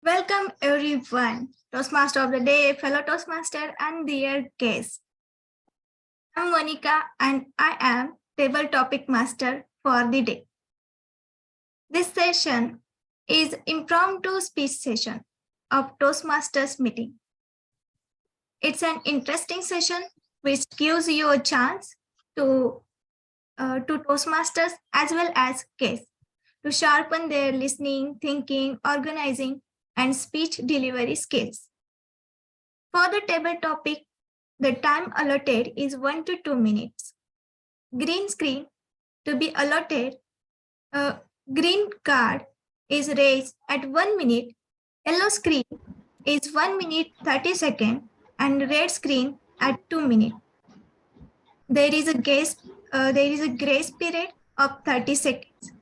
Welcome everyone, Toastmaster of the day, fellow Toastmaster and dear guests. I'm Monica and I am table topic master for the day. This session is impromptu speech session of Toastmasters meeting. It's an interesting session which gives you a chance to Toastmasters as well as guests to sharpen their listening, thinking, organizing, and speech delivery skills. For the table topic, the time allotted is 1 to 2 minutes. Green screen to be allotted, green card is raised at 1 minute, yellow screen is 1 minute 30 seconds, and red screen at 2 minutes. There is a grace period of 30 seconds.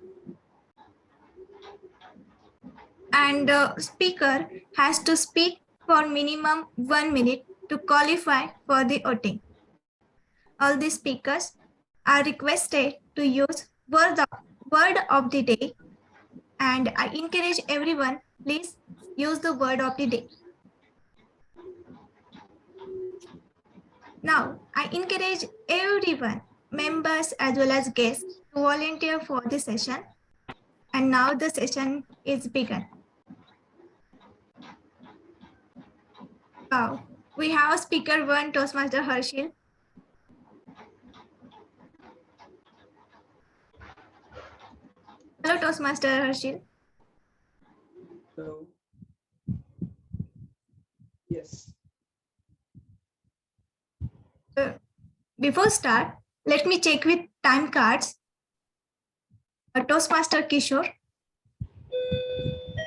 And the speaker has to speak for minimum 1 minute to qualify for the voting. All the speakers are requested to use word of the day, and I encourage everyone, please use the word of the day. Now, I encourage everyone, members as well as guests, to volunteer for the session. And now the session is begun. Wow, we have speaker 1, Toastmaster Harish. Hello, Toastmaster Harish. So, yes. Before start, let me check with time cards. Toastmaster Kishore,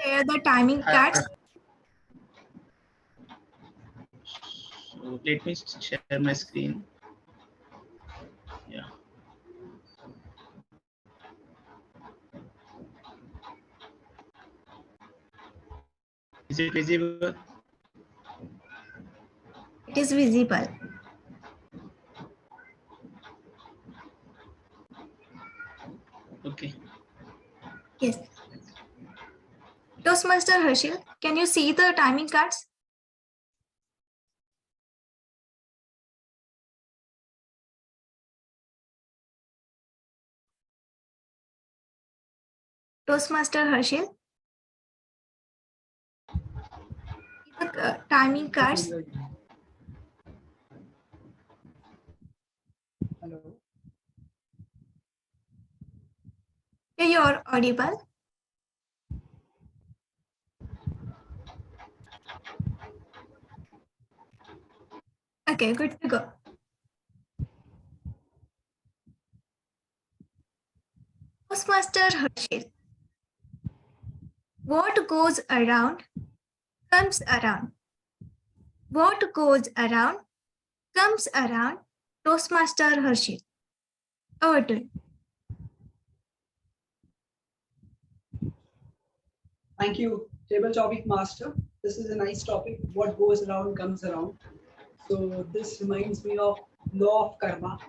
here are the timing cards. So let me share my screen. Yeah. Is it visible? It is visible. Okay. Yes. Toastmaster Herschel, can you see the timing cards? Toastmaster Herschel? The timing cards. Hello. You're audible. Okay, good to go. Toastmaster Harshil. What goes around comes around. What goes around comes around. Toastmaster Harshil. Over to you. Thank you, table topic master. This is a nice topic. What goes around comes around. So this reminds me of law of karma.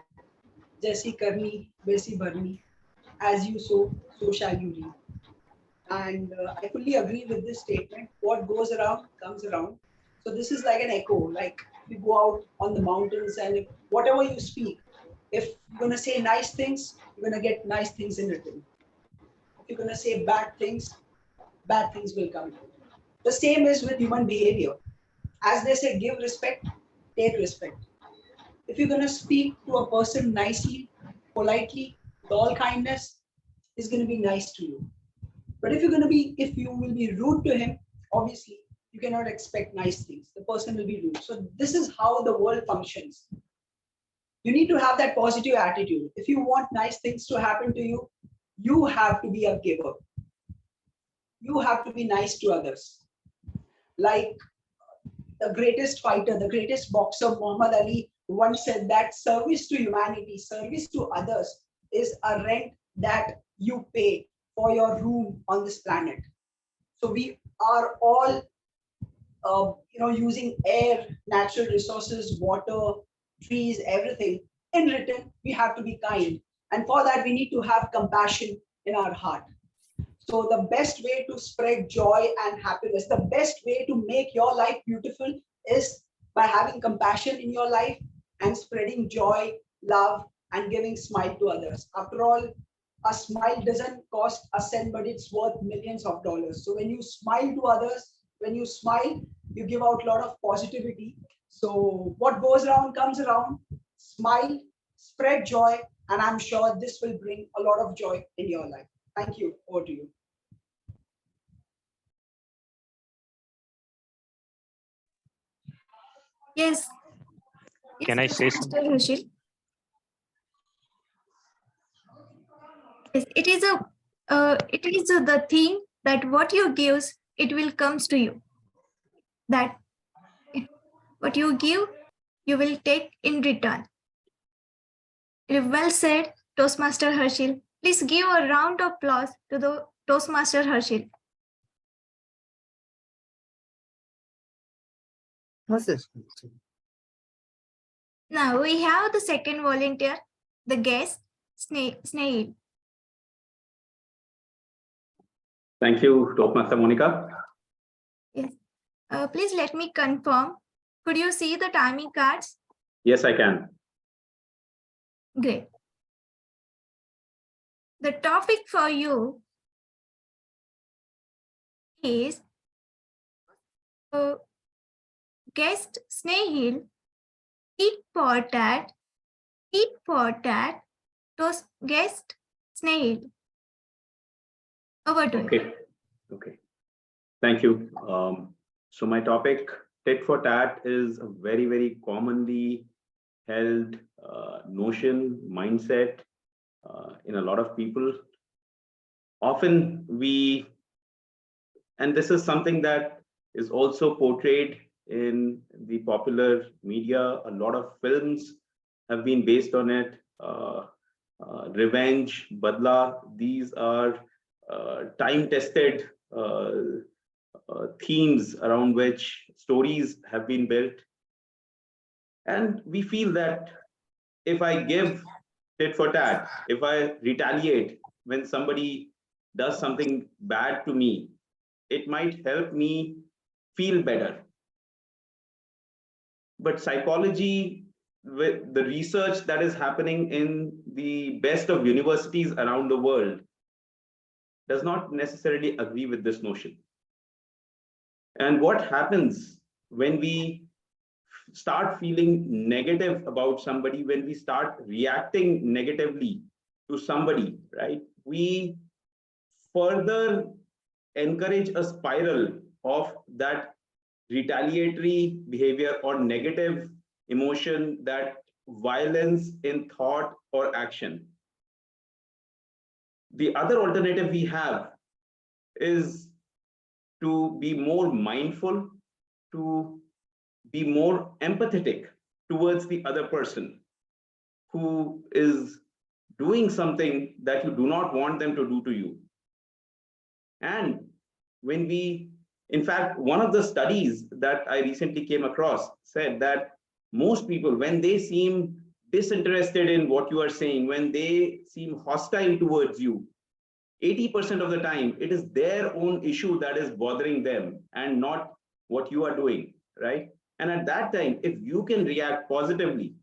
Jaisi karni, waisi bharni. As you sow, so shall you reap. And I fully agree with this statement. What goes around comes around. So this is like an echo. Like you go out on the mountains, and if whatever you speak, if you're gonna say nice things, you're gonna get nice things in return. If you're gonna say bad things will come. The same is with human behavior. As they say, give respect, take respect. If you're going to speak to a person nicely, politely, with all kindness, he's going to be nice to you. But if you will be rude to him, obviously, you cannot expect nice things. The person will be rude. So this is how the world functions. You need to have that positive attitude. If you want nice things to happen to you, you have to be a giver. You have to be nice to others. Like the greatest fighter, the greatest boxer, Muhammad Ali, once said that service to humanity, service to others is a rent that you pay for your room on this planet. So we are all, using air, natural resources, water, trees, everything. In return, we have to be kind. And for that, we need to have compassion in our heart. So the best way to spread joy and happiness, the best way to make your life beautiful is by having compassion in your life and spreading joy, love, and giving smile to others. After all, a smile doesn't cost a cent, but it's worth millions of dollars. So when you smile to others, when you smile, you give out a lot of positivity. So what goes around comes around. Smile, spread joy, and I'm sure this will bring a lot of joy in your life. Thank you. Over to you. Yes. Can I say something? Harshil. Yes, it is the thing that what you gives, it will comes to you. That what you give, you will take in return. Well said, Toastmaster Harshil. Please give a round of applause to the Toastmaster Harshil. What's this? Now we have the second volunteer, the guest, Snail. Thank you, Toastmaster Monica. Yes. Please let me confirm. Could you see the timing cards? Yes, I can. Great. The topic for you is guest Snail, tit for tat, toast guest Snail. Over to you. Okay. Thank you. So my topic, tit for tat, is a very, very commonly held notion, mindset in a lot of people. Often and this is something that is also portrayed in the popular media. A lot of films have been based on it. Revenge, Badla, these are time-tested themes around which stories have been built. And we feel that if I give tit for tat, if I retaliate when somebody does something bad to me, it might help me feel better. But psychology, with the research that is happening in the best of universities around the world, does not necessarily agree with this notion. And what happens when we start feeling negative about somebody, when we start reacting negatively to somebody, right? We further encourage a spiral of that retaliatory behavior or negative emotion, that violence in thought or action. The other alternative we have is to be more mindful, to be more empathetic towards the other person who is doing something that you do not want them to do to you. And when we, in fact, one of the studies that I recently came across said that most people, when they seem disinterested in what you are saying, when they seem hostile towards you, 80% of the time, it is their own issue that is bothering them and not what you are doing, right? And at that time, if you can react positively,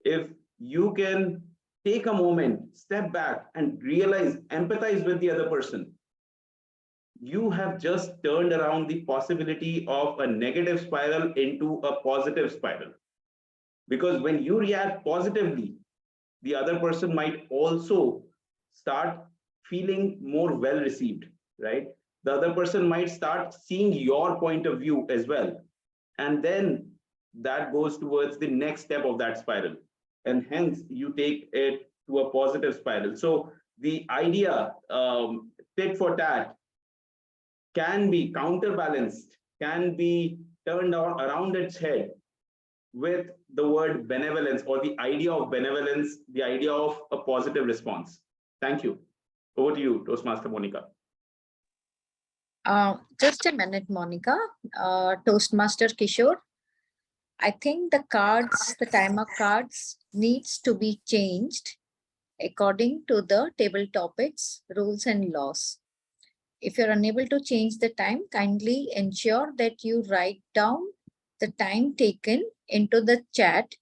if you can take a moment, step back and realize, empathize with the other person, you have just turned around the possibility of a negative spiral into a positive spiral. Because when you react positively, the other person might also start feeling more well received, right? The other person might start seeing your point of view as well. And then that goes towards the next step of that spiral. And hence you take it to a positive spiral. So the idea, tit for tat, can be counterbalanced, can be turned around its head with the word benevolence, or the idea of benevolence, the idea of a positive response. Thank you. Over to you, Toastmaster Monica. Just a minute, Monica. Toastmaster Kishore, I think the cards, the timer cards needs to be changed according to the table topics, rules and laws. If you're unable to change the time, kindly ensure that you write down the time taken into the chat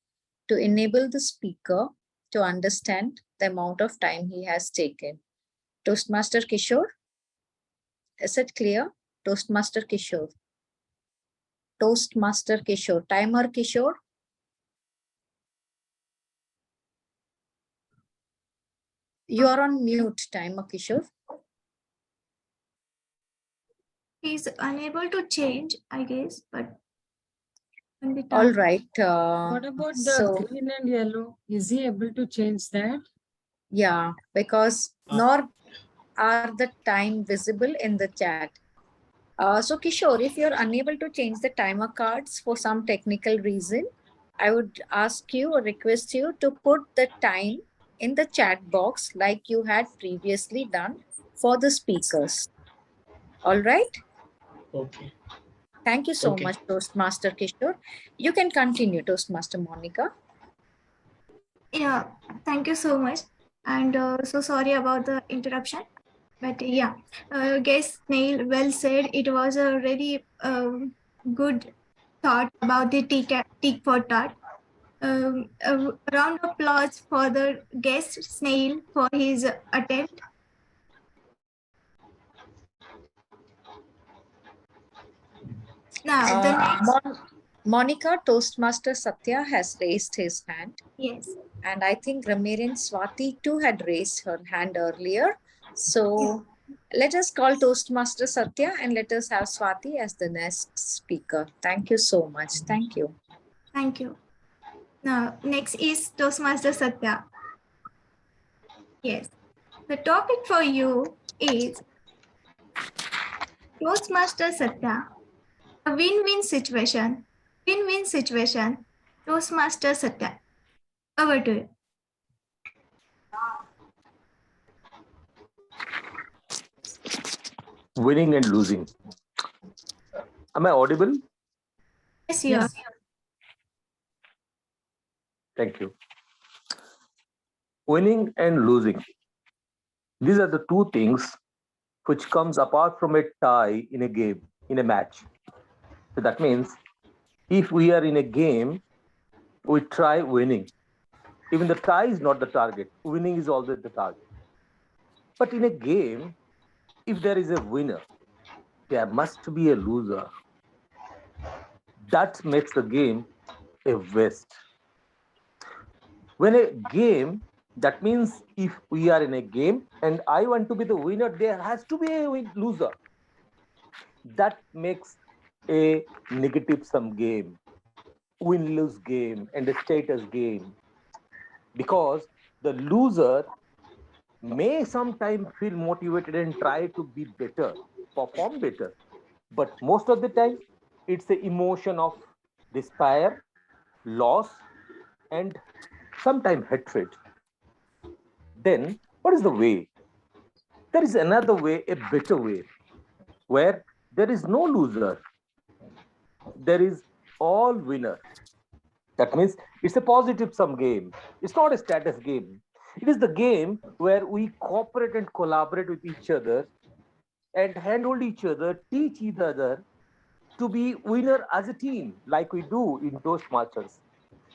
to enable the speaker to understand the amount of time he has taken. Toastmaster Kishore, is it clear? Toastmaster Kishore. Toastmaster Kishore. Timer Kishore. You are on mute, Timer Kishore. He's unable to change, I guess, but all right. What about the green and yellow? Is he able to change that? Yeah, because nor are the time visible in the chat. So Kishore, if you're unable to change the timer cards for some technical reason, I would ask you or request you to put the time in the chat box like you had previously done for the speakers. All right? Okay. Thank you so much, Toastmaster Kishore. You can continue, Toastmaster Monica. Yeah, thank you so much. And so sorry about the interruption. But yeah, guess Snail well said. It was a really good thought about the tick for tat. A round of applause for the guest Snail for his attempt. Now, the next. Monica, Toastmaster Satya has raised his hand. Yes. And I think Ramiran Swati too had raised her hand earlier. So let us call Toastmaster Satya and let us have Swati as the next speaker. Thank you so much. Thank you. Thank you. Now, next is Toastmaster Satya. Yes. The topic for you is Toastmaster Satya, a win-win situation. Win-win situation. Toastmaster Satya. Over to you. Winning and losing. Am I audible? Yes, you are. Thank you. Winning and losing. These are the two things which comes apart from a tie in a game, in a match. So that means if we are in a game, we try winning. Even the tie is not the target. Winning is always the target. But in a game, if there is a winner, there must be a loser. That makes the game a waste. When a game, that means if we are in a game and I want to be the winner, there has to be a loser. That makes a negative sum game. win-lose game and a status game, because the loser may sometimes feel motivated and try to be better, perform better. But most of the time, it's the emotion of despair, loss, and sometimes hatred. Then, what is the way? There is another way, a better way, where there is no loser, there is all winner. That means it's a positive sum game. It's not a status game. It is the game where we cooperate and collaborate with each other and handhold each other, teach each other to be winner as a team, like we do in Toastmasters.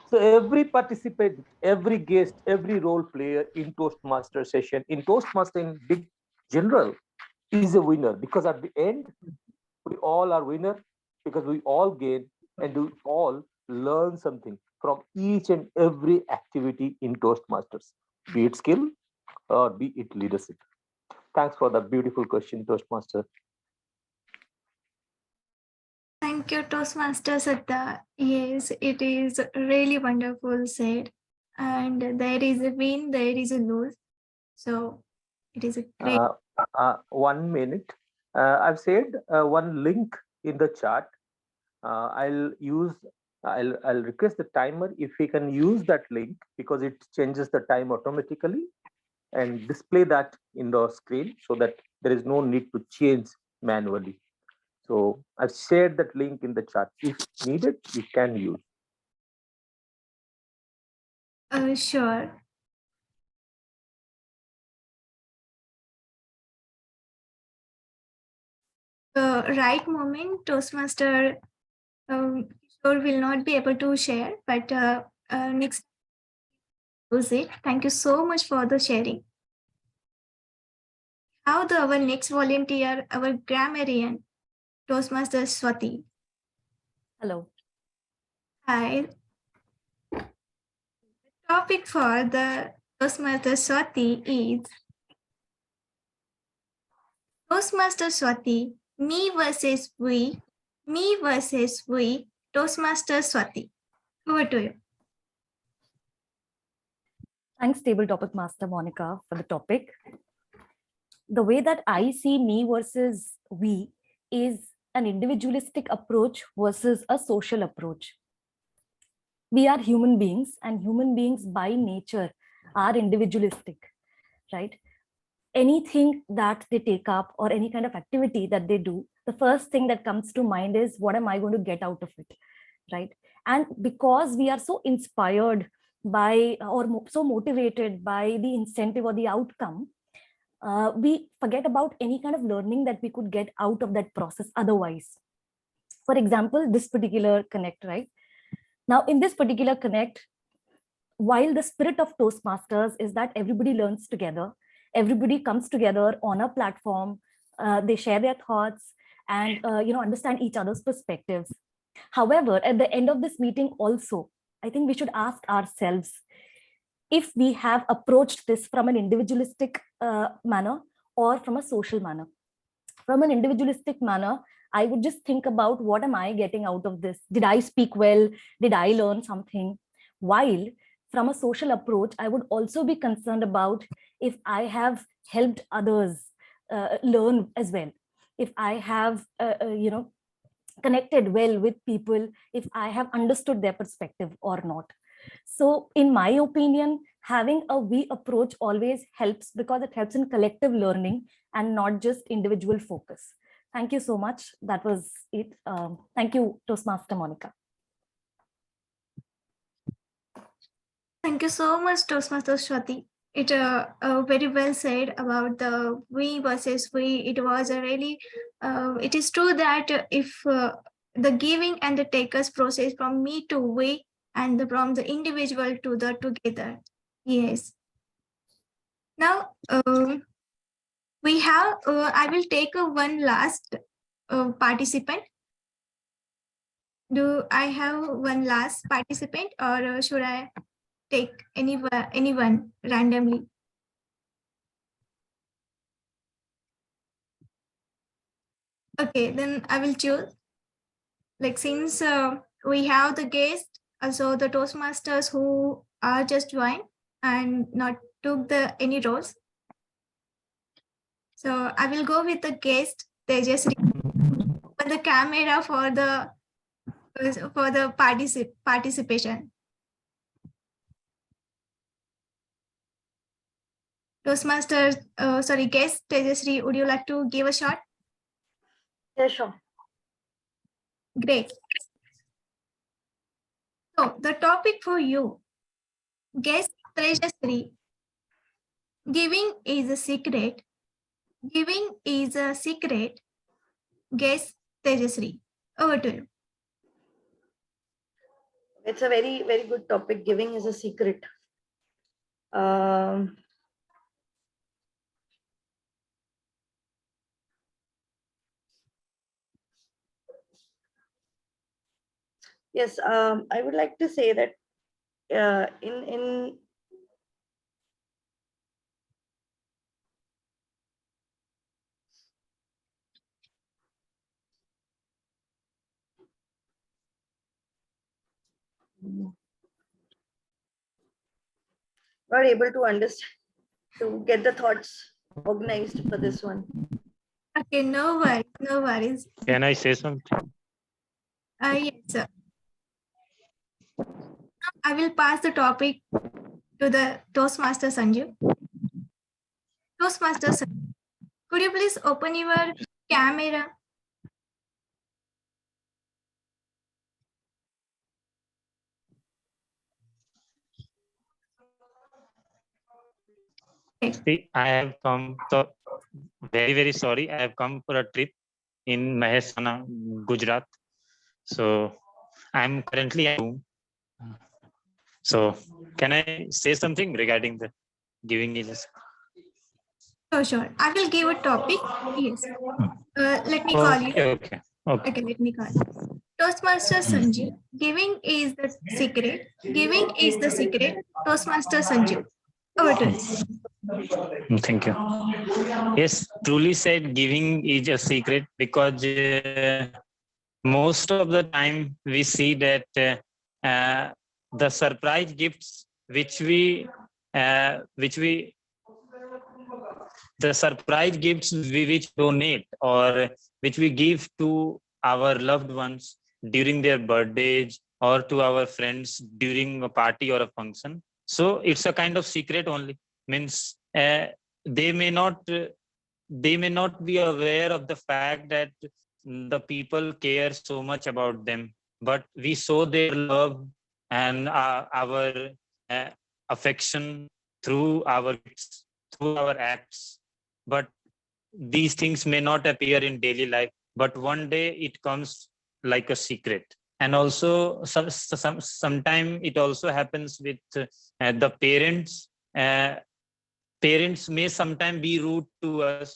So every participant, every guest, every role player in Toastmaster session, in Toastmaster in big general, is a winner, because at the end, we all are winner, because we all gain and we all learn something from each and every activity in Toastmasters, be it skill or be it leadership. Thanks for the beautiful question, Toastmaster. Thank you, Toastmaster Satta. Yes, it is really wonderful said. And there is a win, there is a lose. So it is a great. 1 minute. I've said one link in the chat. I'll request the timer if we can use that link, because it changes the time automatically and display that in the screen so that there is no need to change manually. So I've shared that link in the chat. If needed, you can use. Sure. The right moment, Toastmaster Kishore will not be able to share, but next use it. Thank you so much for the sharing. Now our next volunteer, our grammarian, Toastmaster Swati. Hello. Hi. The topic for the Toastmaster Swati is Toastmaster Swati, me versus we, Toastmaster Swati. Over to you. Thanks, Table Topic Master Monica, for the topic. The way that I see me versus we is an individualistic approach versus a social approach. We are human beings, and human beings by nature are individualistic, right? Anything that they take up or any kind of activity that they do, the first thing that comes to mind is, what am I going to get out of it, right? And because we are so inspired by or so motivated by the incentive or the outcome, we forget about any kind of learning that we could get out of that process otherwise. For example, this particular connect, right? Now, in this particular connect, while the spirit of Toastmasters is that everybody learns together, everybody comes together on a platform, they share their thoughts and understand each other's perspectives. However, at the end of this meeting also, I think we should ask ourselves if we have approached this from an individualistic manner or from a social manner. From an individualistic manner, I would just think about, what am I getting out of this? Did I speak well? Did I learn something? While from a social approach, I would also be concerned about if I have helped others learn as well. If I have, connected well with people, if I have understood their perspective or not. So in my opinion, having a we approach always helps, because it helps in collective learning and not just individual focus. Thank you so much. That was it. Thank you, Toastmaster Monica. Thank you so much, Toastmaster Swati. It very well said about the we versus we. It was a really, it is true that if the giving and the takers process from me to we and from the individual to the together. Yes. Now, we have, I will take one last participant. Do I have one last participant, or should I take anyone randomly? Okay, then I will choose. Like, since we have the guest, also the Toastmasters who are just joined and not took any roles. So I will go with the guest. They just open the camera for the participation. Toastmasters, sorry, guest Tejasri, would you like to give a shot? Yeah, sure. Great. So the topic for you, guest Tejasri, giving is a secret. Giving is a secret. Guest Tejasri, over to you. It's a very, very good topic. Giving is a secret. Yes, I would like to say that in not able to understand, to get the thoughts organized for this one. Okay, no worries, no worries. Can I say something? Yes, sir. I will pass the topic to the Toastmaster Sanju. Toastmaster Sanju, could you please open your camera? See, I have come, so very, very sorry. I have come for a trip in Mahesana, Gujarat. So I'm currently at home. So can I say something regarding the giving is? Sure. I will give a topic. Yes. Let me call you. Okay. Let me call you. Toastmaster Sanju, giving is the secret. Giving is the secret. Toastmaster Sanju. Over to you. Thank you. Yes, truly said, giving is a secret because most of the time we see that the surprise gifts the surprise gifts which donate or which we give to our loved ones during their birthdays or to our friends during a party or a function. So it's a kind of secret only, means they may not be aware of the fact that the people care so much about them, but we show their love and our affection through our gifts, through our acts. But these things may not appear in daily life, but one day it comes like a secret. And also sometime it also happens with the parents. Parents may sometimes be rude to us.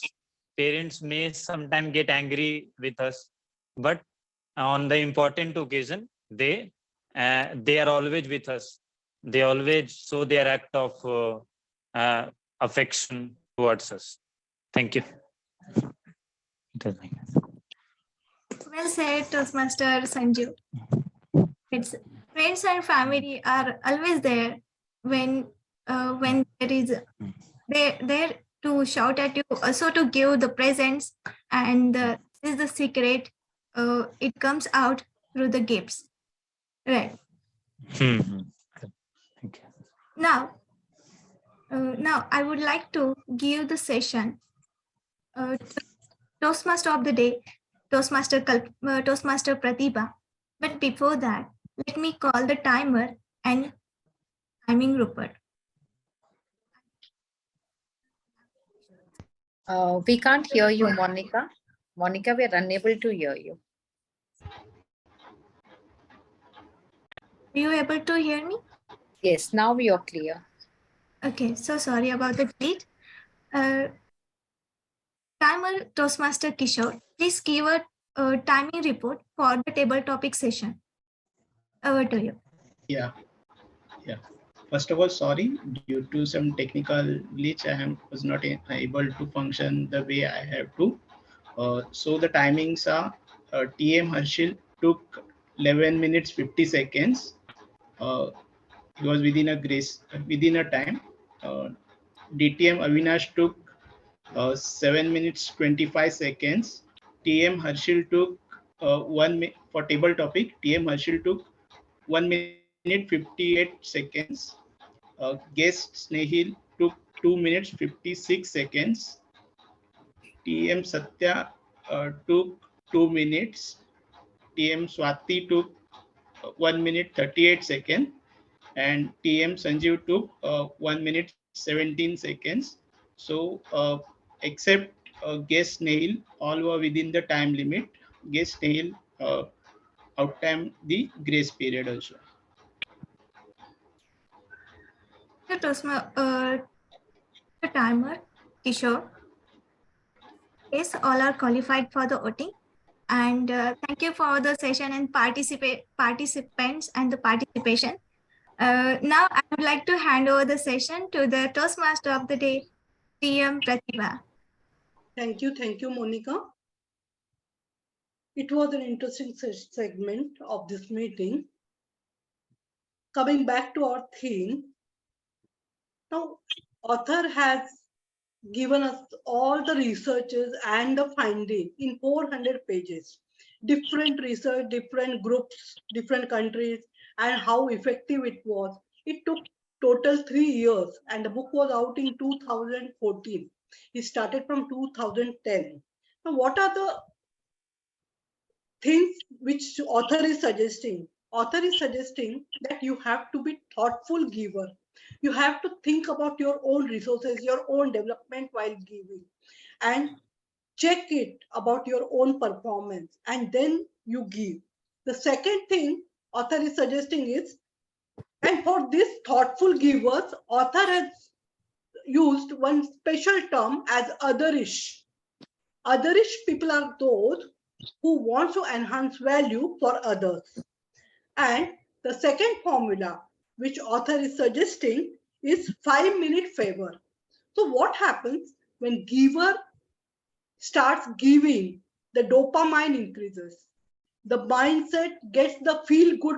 Parents may sometimes get angry with us, but on the important occasion, they are always with us. They always show their act of affection towards us. Thank you. Well said, Toastmaster Sanju. It's friends and family are always there when there is they're there to shout at you, also to give the presents, and this is the secret. It comes out through the gifts, right? Thank you. Now I would like to give the session to Toastmaster of the day, Toastmaster Pratibha. But before that, let me call the timer and timing report. We can't hear you, Monica. Monica, we are unable to hear you. Are you able to hear me? Yes, now we are clear. Okay, so sorry about the delete. Timer Toastmaster Kishore, please give a timing report for the table topic session. Over to you. Yeah. First of all, sorry, due to some technical glitch, I was not able to function the way I have to. So the timings are TM Harshil took 11 minutes 50 seconds. He was within a time. DTM Avinash took 7 minutes 25 seconds. TM Harshil took 1 minute for table topic. TM Harshil took 1 minute 58 seconds. Guest Snehil took 2 minutes 56 seconds. TM Satya took 2 minutes. TM Swati took 1 minute 38 seconds. And TM Sanjeev took 1 minute 17 seconds. So except guest Snail, all were within the time limit. Guest Snail outtimed the grace period also. The timer, Kishore. Yes, all are qualified for the voting. And thank you for the session and participants and the participation. Now I would like to hand over the session to the Toastmaster of the day, TM Pratibha. Thank you, Monica. It was an interesting segment of this meeting. Coming back to our theme, now author has given us all the researches and the finding in 400 pages. Different research, different groups, different countries, and how effective it was. It took total 3 years, and the book was out in 2014. It started from 2010. Now, what are the things which author is suggesting? Author is suggesting that you have to be thoughtful giver. You have to think about your own resources, your own development while giving, and check it about your own performance, and then you give. The second thing author is suggesting is, and for this thoughtful givers, author has used one special term as otherish. Otherish people are those who want to enhance value for others. And the second formula which author is suggesting is 5-minute favor. So what happens when giver starts giving? The dopamine increases. The mindset gets the feel good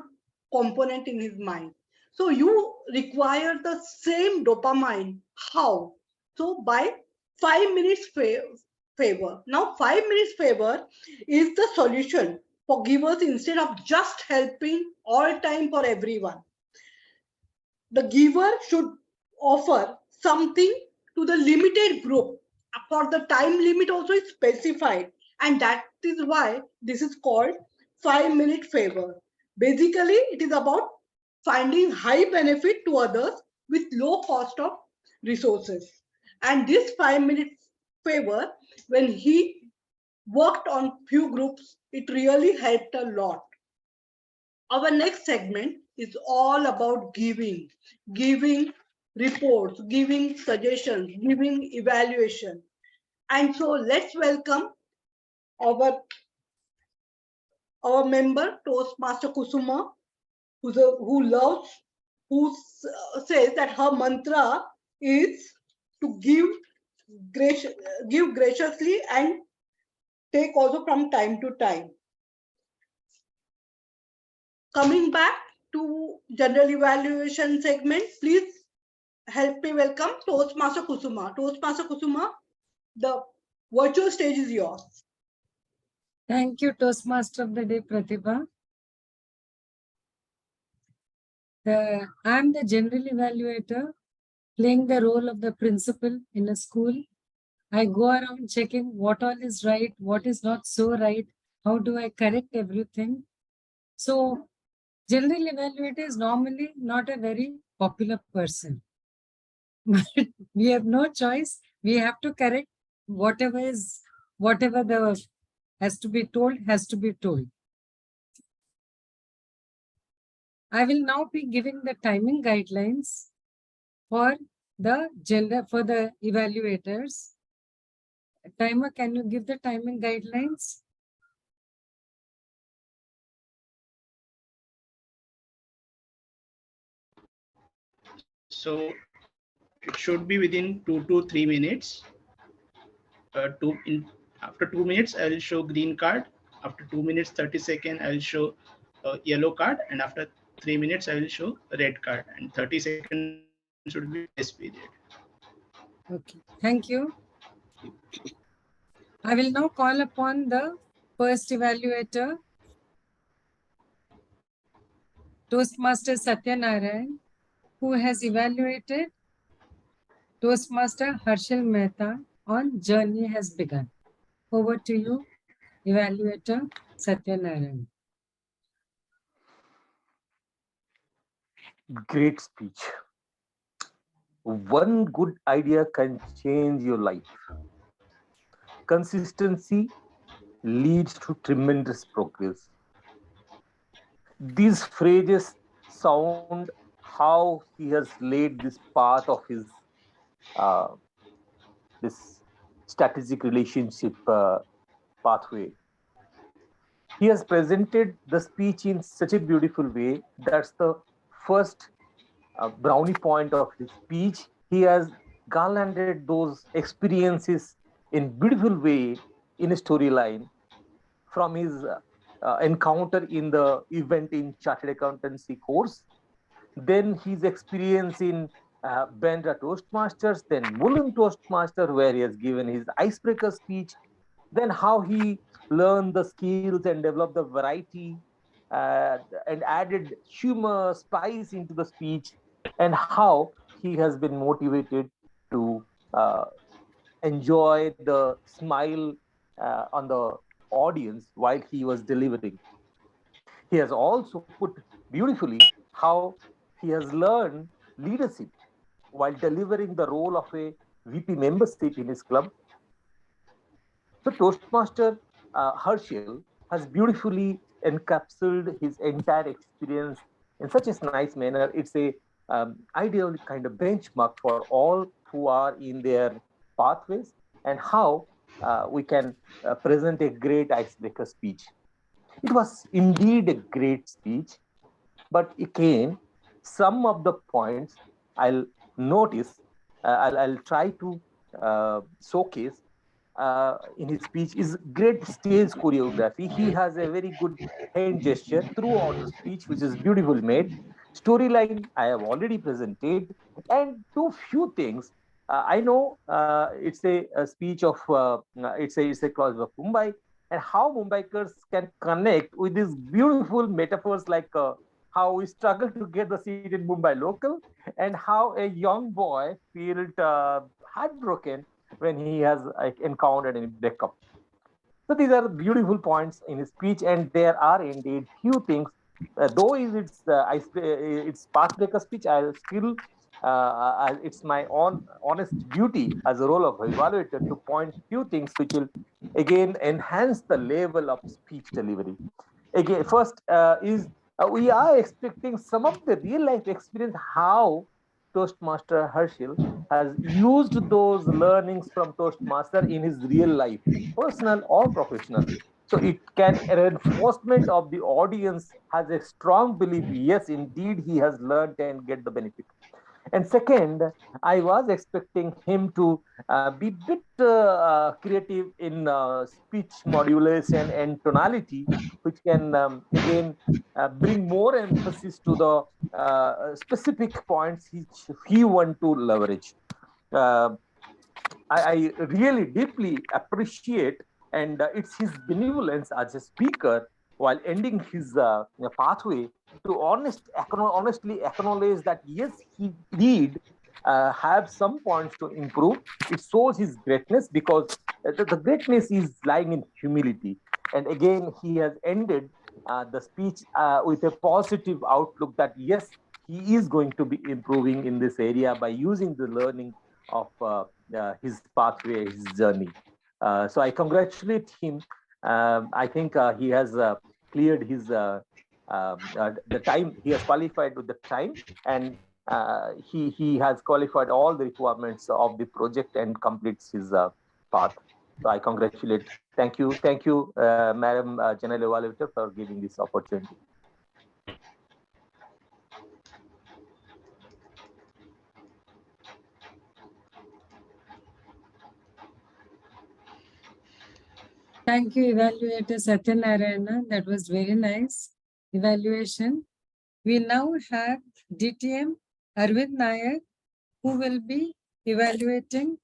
component in his mind. So you require the same dopamine. How? So by 5 minutes favor. Now 5 minutes favor is the solution for givers instead of just helping all time for everyone. The giver should offer something to the limited group. For the time limit also is specified, and that is why this is called 5-minute favor. Basically, it is about finding high benefit to others with low cost of resources. And this 5-minute favor, when he worked on few groups, it really helped a lot. Our next segment is all about giving reports, giving suggestions, giving evaluation. And so let's welcome our member, Toastmaster Kusuma, who says that her mantra is to give graciously and take also from time to time. Coming back to general evaluation segment, please help me welcome Toastmaster Kusuma. Toastmaster Kusuma, the virtual stage is yours. Thank you, Toastmaster of the Day, Pratibha. I'm the general evaluator, playing the role of the principal in a school. I go around checking what all is right, what is not so right, how do I correct everything. So, general evaluator is normally not a very popular person. But we have no choice. We have to correct whatever has to be told. I will now be giving the timing guidelines for the evaluators. Timer, can you give the timing guidelines? So it should be within 2 to 3 minutes. After 2 minutes, I will show green card. After 2 minutes 30 seconds, I will show a yellow card, and after 3 minutes I will show a red card, and 30 seconds should be grace period. Okay, thank you. I will now call upon the first evaluator, Toastmaster Satyanarayan, who has evaluated Toastmaster Harshil Mehta on Journey Has Begun. Over to you, evaluator Satyanarayan. Great speech. One good idea can change your life. Consistency leads to tremendous progress. These phrases sound how he has laid this path of his uh, this strategic relationship pathway. He has presented the speech in such a beautiful way. That's the first brownie point of his speech. He has garlanded those experiences in beautiful way in a storyline from his encounter in the event in chartered accountancy course, then his experience in Bandra Toastmasters, then Mulund Toastmaster, where he has given his icebreaker speech, then how he learned the skills and developed the variety and added humor, spice into the speech, and how he has been motivated to uh, enjoy the smile on the audience while he was delivering. He has also put beautifully how he has learned leadership while delivering the role of a VP membership in his club. So Toastmaster Herschel has beautifully encapsulated his entire experience in such a nice manner. It's a ideal kind of benchmark for all who are in their pathways and how we can present a great icebreaker speech. It was indeed a great speech, but again, some of the points I'll notice, I'll try to showcase in his speech is great stage choreography. He has a very good hand gesture throughout the speech, which is beautifully made. Storyline I have already presented, and two few things. I know it's a speech of it's a clause of Mumbai, and how Mumbaikars can connect with these beautiful metaphors like how we struggle to get the seat in Mumbai local, and how a young boy felt heartbroken when he has encountered any breakup. So these are beautiful points in his speech, and there are indeed few things. Though it's pathbreaker speech, I'll still it's my own honest duty as a role of evaluator to point few things which will again enhance the level of speech delivery. Again, first is we are expecting some of the real life experience how Toastmaster Herschel has used those learnings from Toastmaster in his real life, personal or professional. So it can reinforcement of the audience has a strong belief. Yes, indeed, he has learned and get the benefit. And second, I was expecting him to be bit creative in speech modulation and tonality, which can again bring more emphasis to the specific points which he want to leverage. Uh, I really deeply appreciate, and it's his benevolence as a speaker while ending his pathway to honestly acknowledge that yes, he did have some points to improve. It shows his greatness because the greatness is lying in humility. And again, he has ended the speech with a positive outlook that yes, he is going to be improving in this area by using the learning of his pathway, his journey. So I congratulate him. I think he has cleared his the time. He has qualified with the time, and he has qualified all the requirements of the project and completes his path. So I congratulate. Thank you, Madam General Evaluator, for giving this opportunity. Thank you, evaluator Satyanarayana. That was very nice. evaluation. We now have DTM Arvind Nayak, who will be evaluating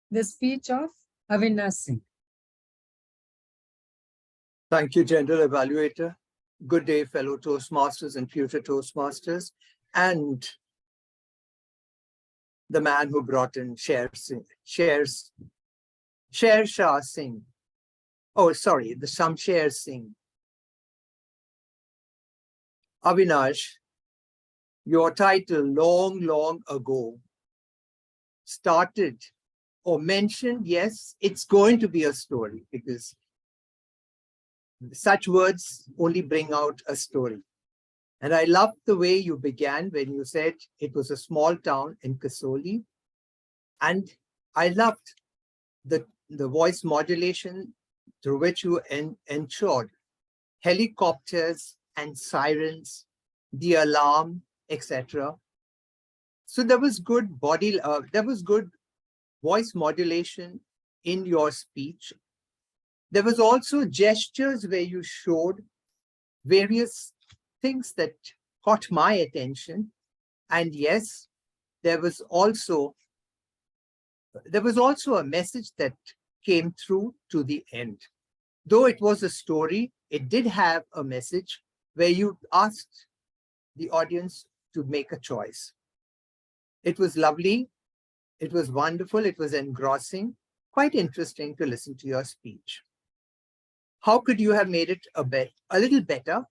the speech of Avinash Singh. Thank you, General Evaluator. Good day, fellow Toastmasters and future Toastmasters, and the man who brought in Sher Shah Singh. Oh, sorry, the Shamsher Singh. Avinash, your title long ago started or mentioned, yes, it's going to be a story, because such words only bring out a story. And I loved the way you began when you said it was a small town in Kasoli. And I loved the voice modulation through which you ensured helicopters and sirens, the alarm, etc. So there was good good voice modulation in your speech. There was also gestures where you showed various things that caught my attention. And yes, there was also a message that came through to the end. Though it was a story, it did have a message where you asked the audience to make a choice. It was lovely. It was wonderful. It was engrossing. Quite interesting to listen to your speech. How could you have made it a little better?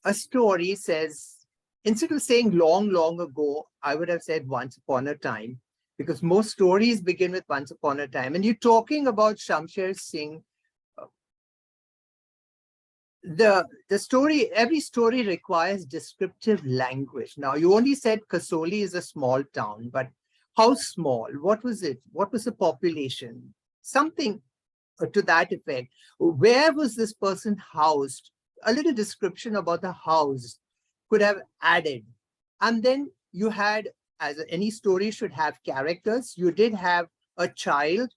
A story says, instead of saying long ago, I would have said once upon a time, because most stories begin with once upon a time. And you're talking about Shamsher Singh. The story, every story requires descriptive language. Now, you only said Kasoli is a small town, but how small? What was it? What was the population? Something to that effect. Where was this person housed? A little description about the house could have added. And then you had, as any story should have characters, you did have a child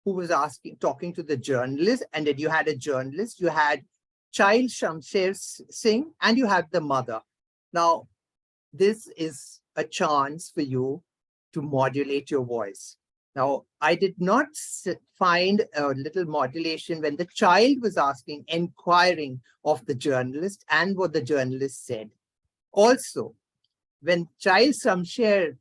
who was talking to the journalist, and then you had a journalist, you had child Shamsher Singh, and you have the mother. Now, this is a chance for you to modulate your voice. Now, I did not find a little modulation when the child was inquiring of the journalist and what the journalist said. Also, when child Shamsher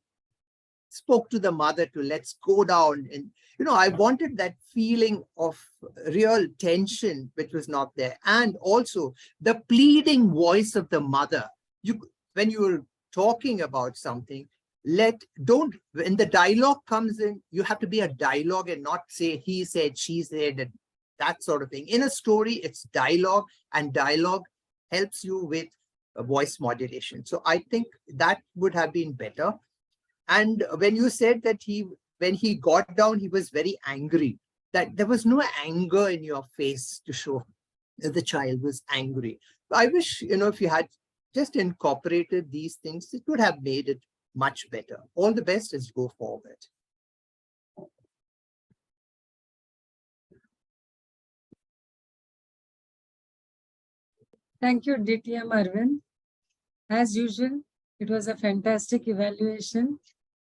spoke to the mother to let's go down, and I wanted that feeling of real tension, which was not there. And also the pleading voice of the mother. When you were talking about something, when the dialogue comes in, you have to be a dialogue and not say he said, she said, and that sort of thing. In a story, it's dialogue, and dialogue helps you with a voice modulation. So I think that would have been better. And when you said that when he got down, he was very angry, that there was no anger in your face to show that the child was angry. I wish, if you had just incorporated these things, it would have made it much better. All the best as you go forward. Thank you, DTM Arvind. As usual, it was a fantastic evaluation.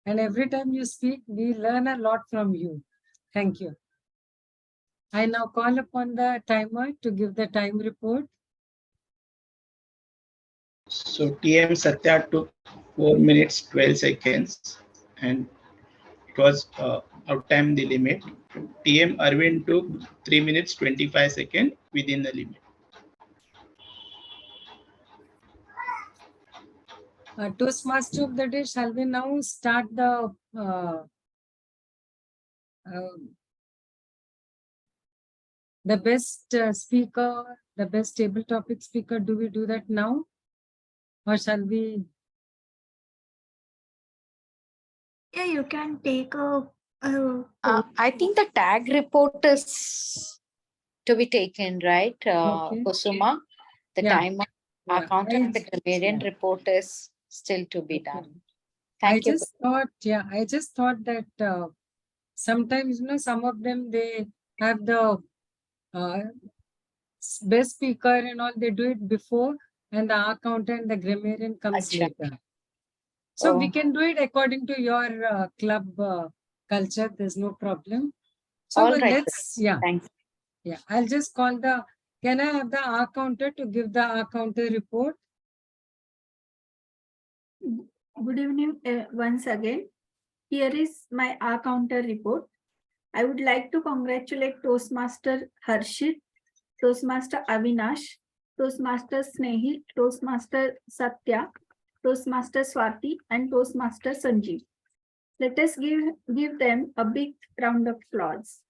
And every time you speak, we learn a lot from you. Thank you. I now call upon the timer to give the time report. So TM Satya took 4 minutes 12 seconds and it was out time the limit. TM Arvind took 3 minutes 25 seconds within the limit. Toastmaster of the day, shall we now start the best speaker, the best table topic speaker? Do we do that now? Or shall we? Yeah, you can take a I think the tag report is to be taken, right, Kusuma? The time of accountant and the grammarian report is still to be done. Thank you. I just thought that sometimes, some of them, they have the best speaker and all, they do it before, and the R counter and the grammarian comes later. So we can do it according to your club culture. There's no problem. So All right, let's, yeah. Thanks. Yeah, I'll just call the, can I have the R counter to give the R counter report? Good evening once again. Here is my R counter report. I would like to congratulate Toastmaster Harshit, Toastmaster Avinash, Toastmaster Snehil, Toastmaster Satya, Toastmaster Swati, and Toastmaster Sanjeev. Let us give them a big round of applause.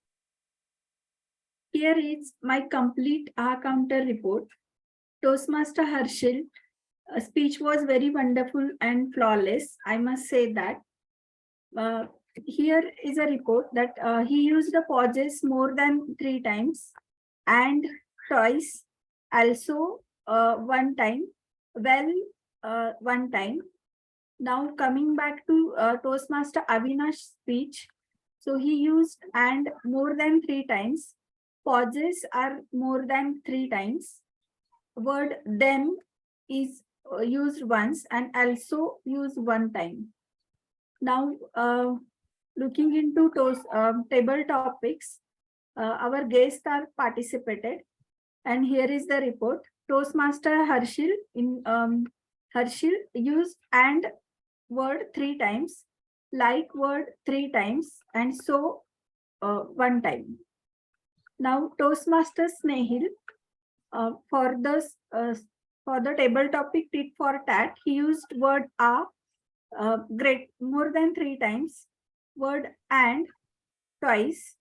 Here is my complete R counter report. Toastmaster Harshil, speech was very wonderful and flawless. I must say that. Here is a report that he used the pauses more than 3 times and twice, also one time, one time. Now coming back to Toastmaster Avinash's speech. So he used and more than 3 times. Pauses are more than 3 times. Word then is used once and also used one time. Now looking into table topics, our guests are participated, and here is the report. Toastmaster Harshil used and word 3 times, like word 3 times, and so one time. Now Toastmaster Snehil, for the table topic tit for tat, he used word great more than 3 times, word and twice,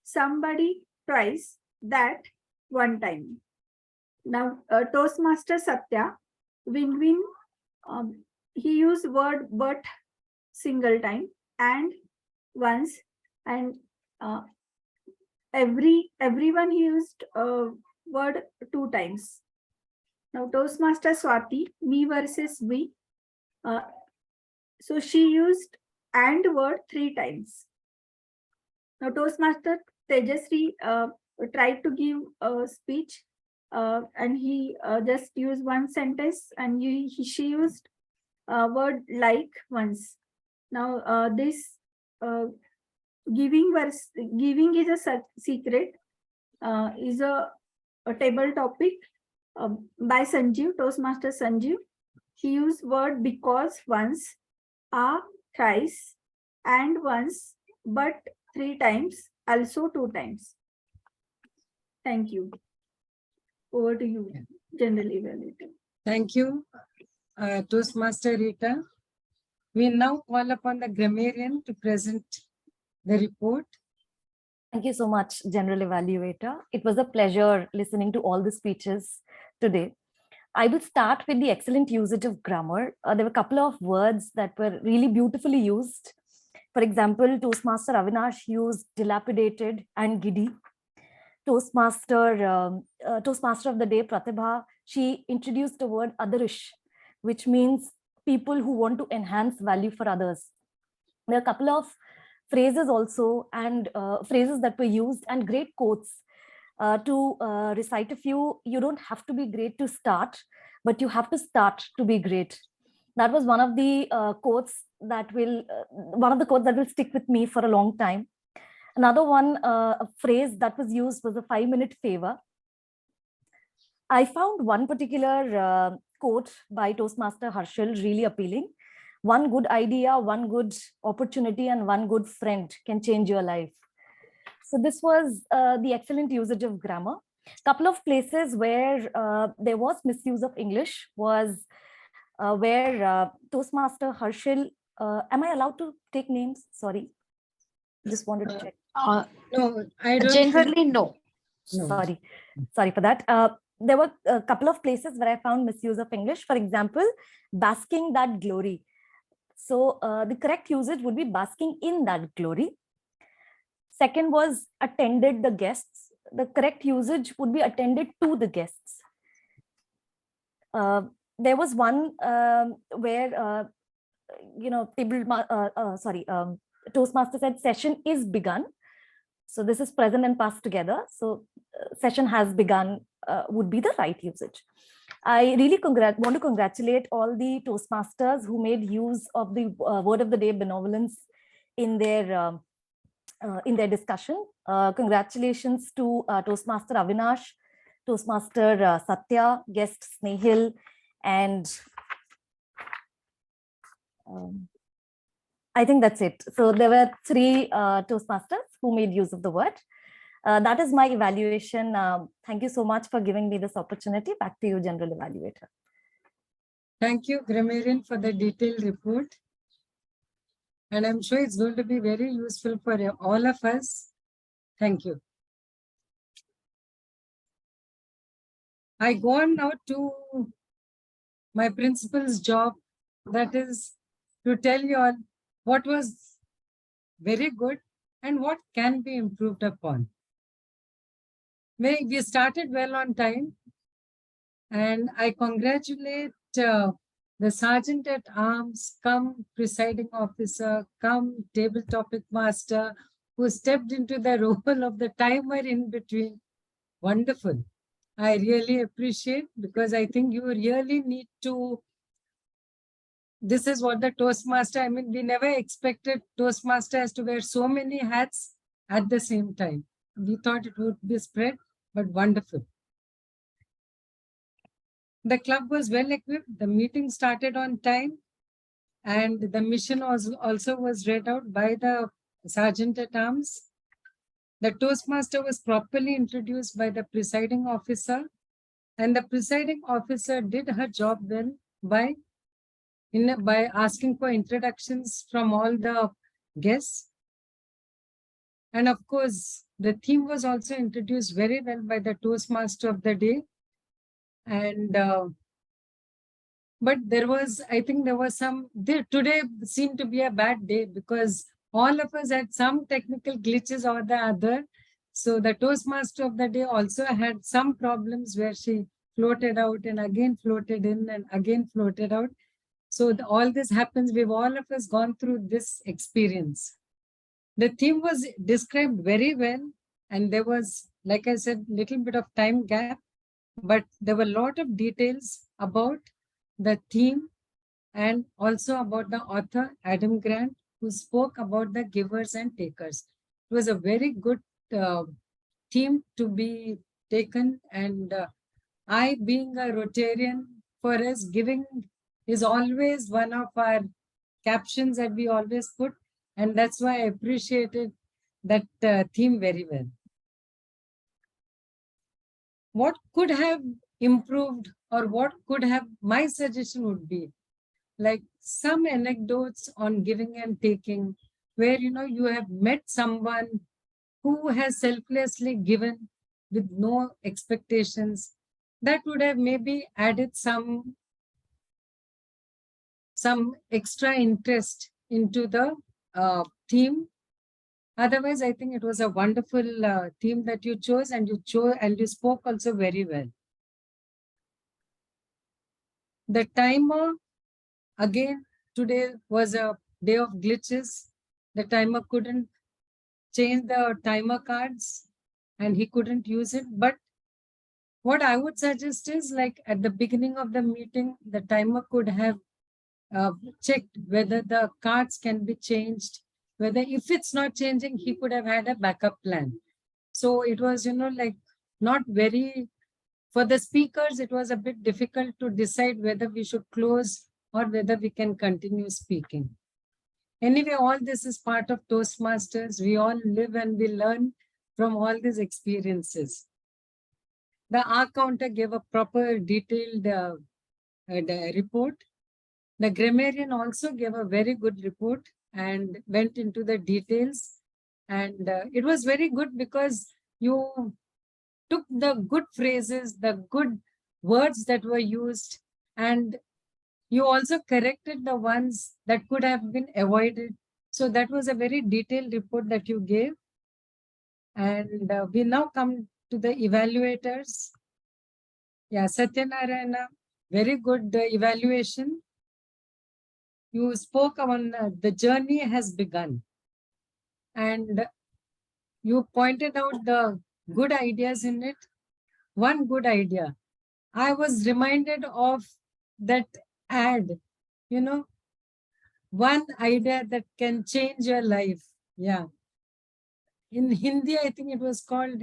somebody twice, that one time. Now Toastmaster Satya, win-win, he used word but single time and once, and everyone he used word 2 times. Now Toastmaster Swati, me versus we, so she used and word 3 times. Now Toastmaster Tejasri tried to give a speech and he just used one sentence, and she used word like once. Now this giving is a secret is a table topic by Sanjeev, Toastmaster Sanjeev. He used word because once, thrice, and once, but 3 times, also 2 times. Thank you. Over to you, General Evaluator. Thank you, Toastmaster Rita. We now call upon the grammarian to present the report. Thank you so much, General Evaluator. It was a pleasure listening to all the speeches today. I will start with the excellent usage of grammar. There were a couple of words that were really beautifully used. For example, Toastmaster Avinash used dilapidated and giddy. Toastmaster of the day, Pratibha, she introduced the word otherish, which means people who want to enhance value for others. There are a couple of phrases also, and phrases that were used, and great quotes. To recite a few, you don't have to be great to start, but you have to start to be great. That was one of the quotes that will stick with me for a long time. Another one, a phrase that was used was a 5-minute favor. I found one particular quote by Toastmaster Harshil really appealing. One good idea, one good opportunity, and one good friend can change your life. So this was the excellent usage of grammar. Couple of places where there was misuse of English was where Toastmaster Harshil, am I allowed to take names? Sorry, just wanted to check. No, I don't. Generally, no. Sorry for that. There were a couple of places where I found misuse of English. For example, basking that glory. So the correct usage would be basking in that glory. Second was attended the guests. The correct usage would be attended to the guests. There was one where, Toastmaster said session is begun. So this is present and past together. So session has begun would be the right usage. I really want to congratulate all the Toastmasters who made use of the word of the day benevolence in their discussion. Congratulations to Toastmaster Avinash, Toastmaster Satya, guest Snehil, and I think that's it. So there were 3 Toastmasters who made use of the word. That is my evaluation. Thank you so much for giving me this opportunity. Back to you, General Evaluator. Thank you, Grammarian, for the detailed report. And I'm sure it's going to be very useful for all of us. Thank you. I go on now to my principal's job, that is to tell you all what was very good and what can be improved upon. We started well on time, and I congratulate the Sergeant at Arms, come presiding officer, come table topic master, who stepped into the role of the timer in between. Wonderful. I really appreciate, because I think you really need to, this is what the Toastmaster, I mean, we never expected Toastmasters to wear so many hats at the same time. We thought it would be spread, but wonderful. The club was well equipped. The meeting started on time, and the mission also was read out by the Sergeant at Arms. The Toastmaster was properly introduced by the presiding officer, and the presiding officer did her job well by asking for introductions from all the guests. And of course, the theme was also introduced very well by the Toastmaster of the day. And but there was, I think there was today seemed to be a bad day, because all of us had some technical glitches or the other. So the Toastmaster of the day also had some problems where she floated out and again floated in and again floated out. So all this happens, we've all of us gone through this experience. The theme was described very well, and there was, like I said, little bit of time gap, but there were a lot of details about the theme and also about the author, Adam Grant, who spoke about the givers and takers. It was a very good theme to be taken, and I, being a Rotarian, for us, giving is always one of our captions that we always put, and that's why I appreciated that theme very well. What could have improved, or what could have, my suggestion would be, like some anecdotes on giving and taking, where you have met someone who has selflessly given with no expectations. That would have maybe added some extra interest into the theme. Otherwise, I think it was a wonderful theme that you chose, and you spoke also very well. The timer, again, today was a day of glitches. The timer couldn't change the timer cards and he couldn't use it. But what I would suggest is, like at the beginning of the meeting, the timer could have checked whether the cards can be changed, whether if it's not changing, he could have had a backup plan. So it was, like not very, for the speakers, it was a bit difficult to decide whether we should close or whether we can continue speaking. Anyway, all this is part of Toastmasters. We all live and we learn from all these experiences. The R counter gave a proper detailed report. The grammarian also gave a very good report and went into the details. And it was very good because you took the good phrases, the good words that were used, and you also corrected the ones that could have been avoided. So that was a very detailed report that you gave. And we now come to the evaluators. Yeah, Satyanarayana, very good evaluation. You spoke on the journey has begun. And you pointed out the good ideas in it. one good idea. I was reminded of that ad, you know, one idea that can change your life. Yeah. In Hindi, I think it was called,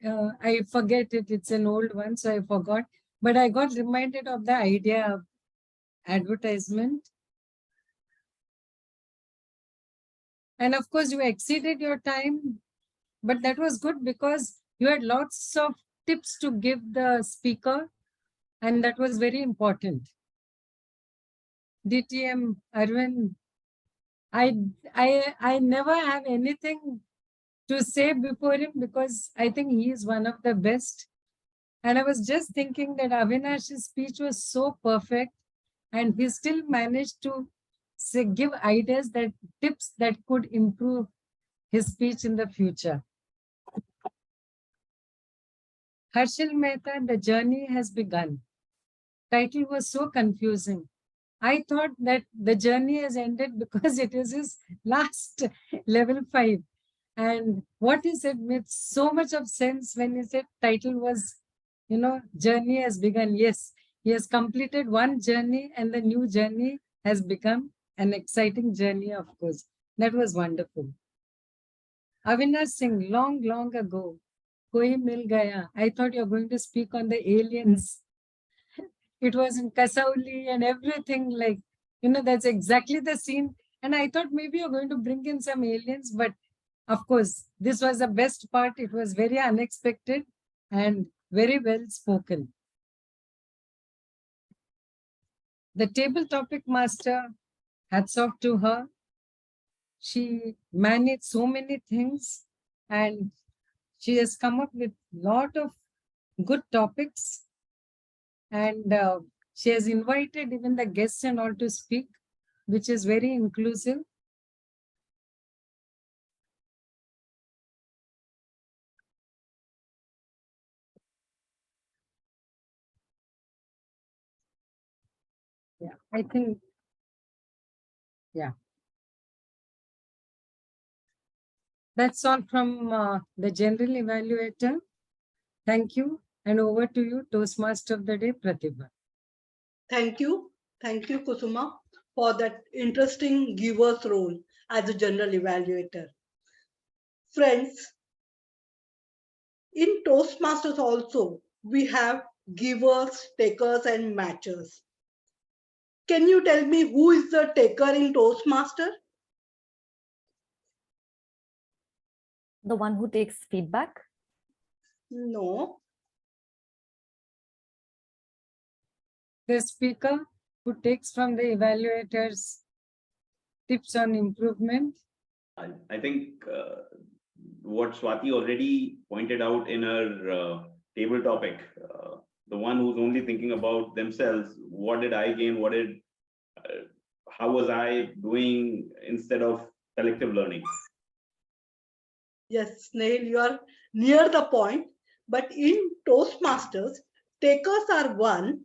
I forget it, it's an old one, so I forgot. But I got reminded of the idea of advertisement. And of course, you exceeded your time, but that was good because you had lots of tips to give the speaker, and that was very important. DTM Arvind, I never have anything to say before him because I think he is one of the best. And I was just thinking that Avinash's speech was so perfect, and he still managed to say, give ideas, that tips that could improve his speech in the future. Harshil Mehta, the journey has begun. Title was so confusing. I thought that the journey has ended because it is his last level 5. And what he said made so much of sense when he said title was, you know, journey has begun. Yes, he has completed one journey and the new journey has become an exciting journey, of course. That was wonderful. Avinash Singh, long, long ago, Koi Mil Gaya. I thought you're going to speak on the aliens. It was in Kasauli and everything, like, you know, that's exactly the scene. And I thought maybe you're going to bring in some aliens, but of course, this was the best part. It was very unexpected and very well spoken. The table topic master, hats off to her. She managed so many things and she has come up with a lot of good topics. And she has invited even the guests and all to speak, which is very inclusive. Yeah, I think, yeah. That's all from the general evaluator. Thank you. And over to you, Toastmaster of the Day, Pratibha. Thank you. Thank you, Kusuma, for that interesting giver's role as a general evaluator. Friends, in Toastmasters also, we have givers, takers, and matchers. Can you tell me who is the taker in Toastmaster? The one who takes feedback? No. The speaker who takes from the evaluators tips on improvement. I think what Swati already pointed out in her table topic, the one who's only thinking about themselves, what did I gain, how was I doing, instead of collective learning. Yes, Snail, you are near the point. But in Toastmasters, takers are one,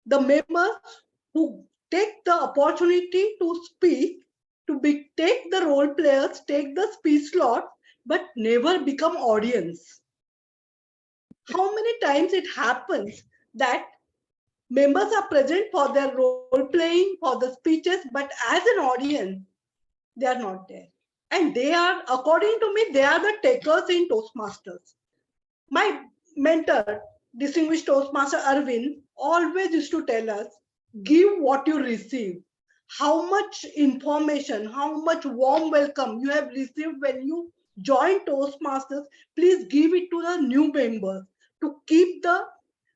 the members who take the opportunity to speak, take the role players, take the speech slot, but never become audience. How many times it happens that members are present for their role playing, for the speeches, but as an audience, they are not there. And they are, according to me, they are the takers in Toastmasters. My mentor, distinguished Toastmaster Arvind, always used to tell us, give what you receive. How much information, how much warm welcome you have received when you join Toastmasters, please give it to the new members to keep the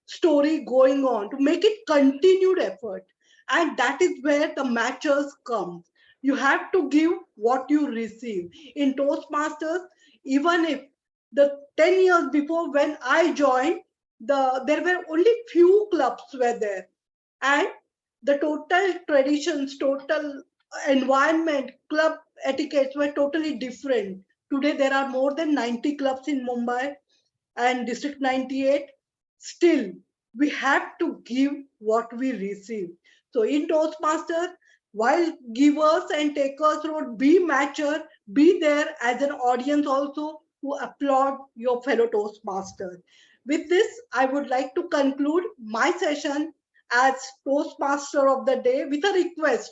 story going on, to make it continued effort. And that is where the matchers come. You have to give what you receive. In Toastmasters, even if the 10 years before when I joined, there were only few clubs were there. And the total traditions, total environment, club etiquettes were totally different. Today, there are more than 90 clubs in Mumbai and District 98. Still, we have to give what we receive. So in Toastmasters, while givers and takers would be matcher, be there as an audience also to applaud your fellow Toastmasters. With this, I would like to conclude my session as Toastmaster of the day with a request.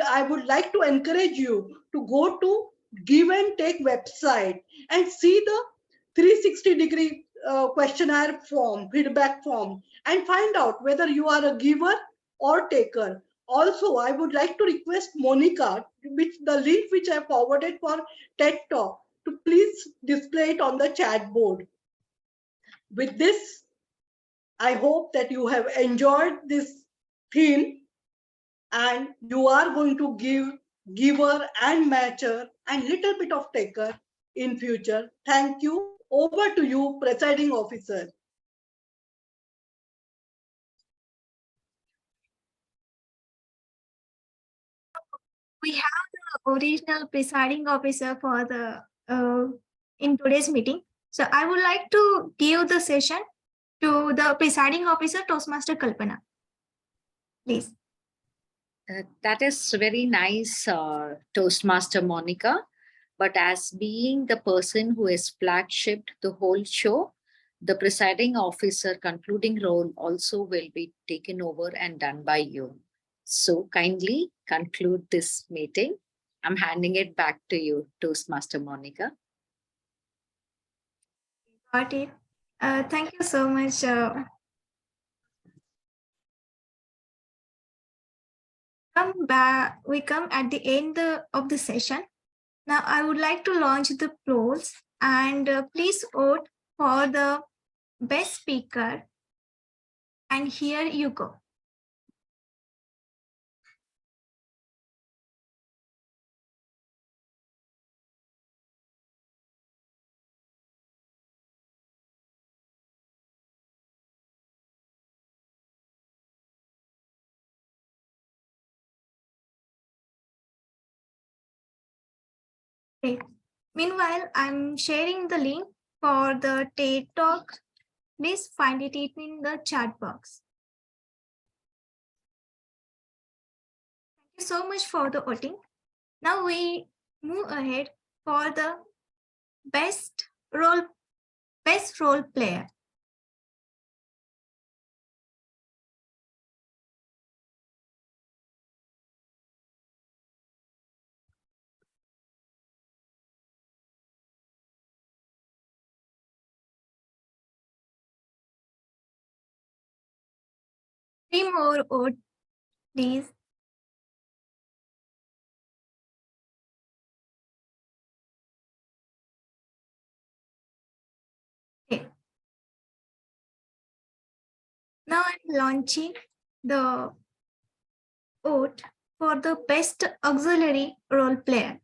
I would like to encourage you to go to Give and Take website and see the 360-degree questionnaire form, feedback form, and find out whether you are a giver or taker. Also, I would like to request Monica, which the link which I forwarded for TED Talk, to please display it on the chat board. With this, I hope that you have enjoyed this theme and you are going to give giver and matcher and little bit of taker in future. Thank you. Over to you, presiding officer. We have the original presiding officer for the in today's meeting. So I would like to give the session to the presiding officer, Toastmaster Kalpana. Please. That is very nice, Toastmaster Monica. But as being the person who has flagshipped the whole show, the presiding officer concluding role also will be taken over and done by you. So kindly conclude this meeting. I'm handing it back to you, Toastmaster Monica. Got it. Thank you so much. We come at the end of the session. Now I would like to launch the polls and please vote for the best speaker. And here you go. Okay. Meanwhile, I'm sharing the link for the TED Talk. Please find it in the chat box. Thank you so much for the voting. Now we move ahead for the best role player. Three more votes, please. Okay. Now I'm launching the vote for the best auxiliary role player.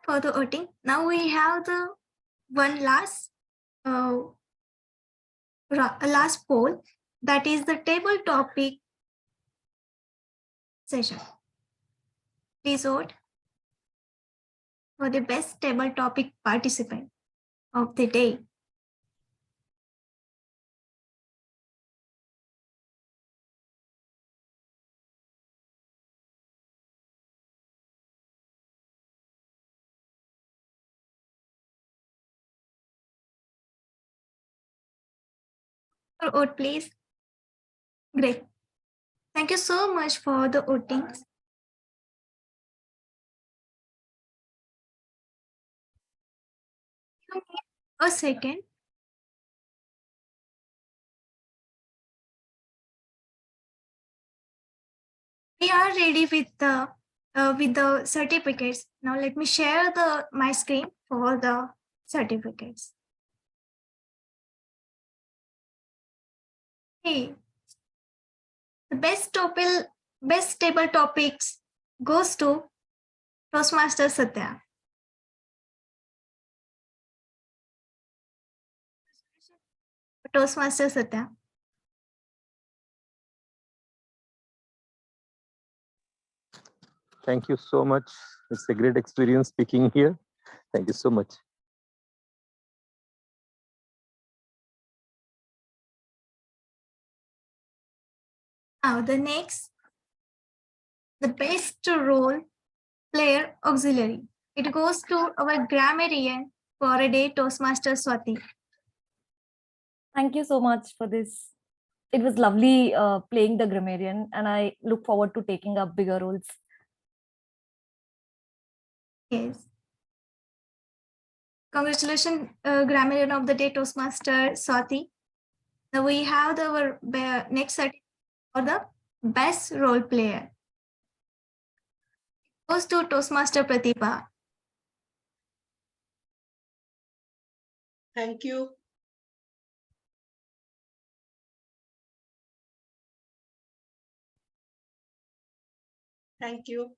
For the voting, now we have the one last poll, that is the table topic session. Please vote for the best table topic participant of the day. Vote, please. Great. Thank you so much for the voting. A second. We are ready with the certificates. Now let me share my screen for the certificates. Hey, the best table topics goes to Toastmaster Satya. Toastmaster Satya. Thank you so much. It's a great experience speaking here. Thank you so much. Now the next, the best role player auxiliary. It goes to our grammarian for a day, Toastmaster Swati. Thank you so much for this. It was lovely playing the grammarian, and I look forward to taking up bigger roles. Yes. Congratulations, grammarian of the day, Toastmaster Swati. Now we have our next set for the best role player. It goes to Toastmaster Pratibha. Thank you. Thank you.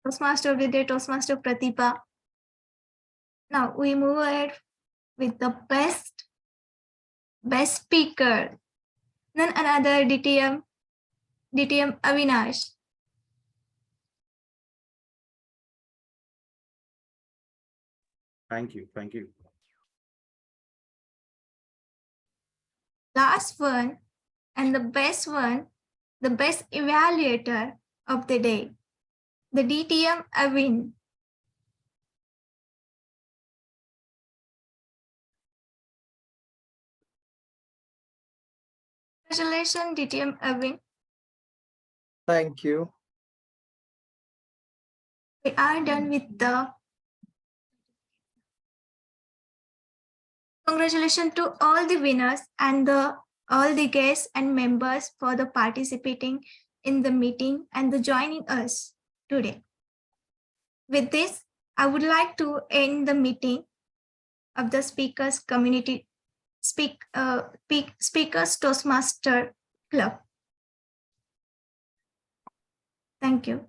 Toastmaster of the day, Toastmaster Pratibha. Now we move ahead with the best speaker. None another DTM Avinash. Thank you. Thank you. Last one and the best evaluator of the day, the DTM Avin. Congratulations, DTM Avin. Thank you. We are done with the congratulations to all the winners and all the guests and members for the participating in the meeting and the joining us today. With this, I would like to end the meeting of the Speakers Community Speakers Toastmaster Club. Thank you.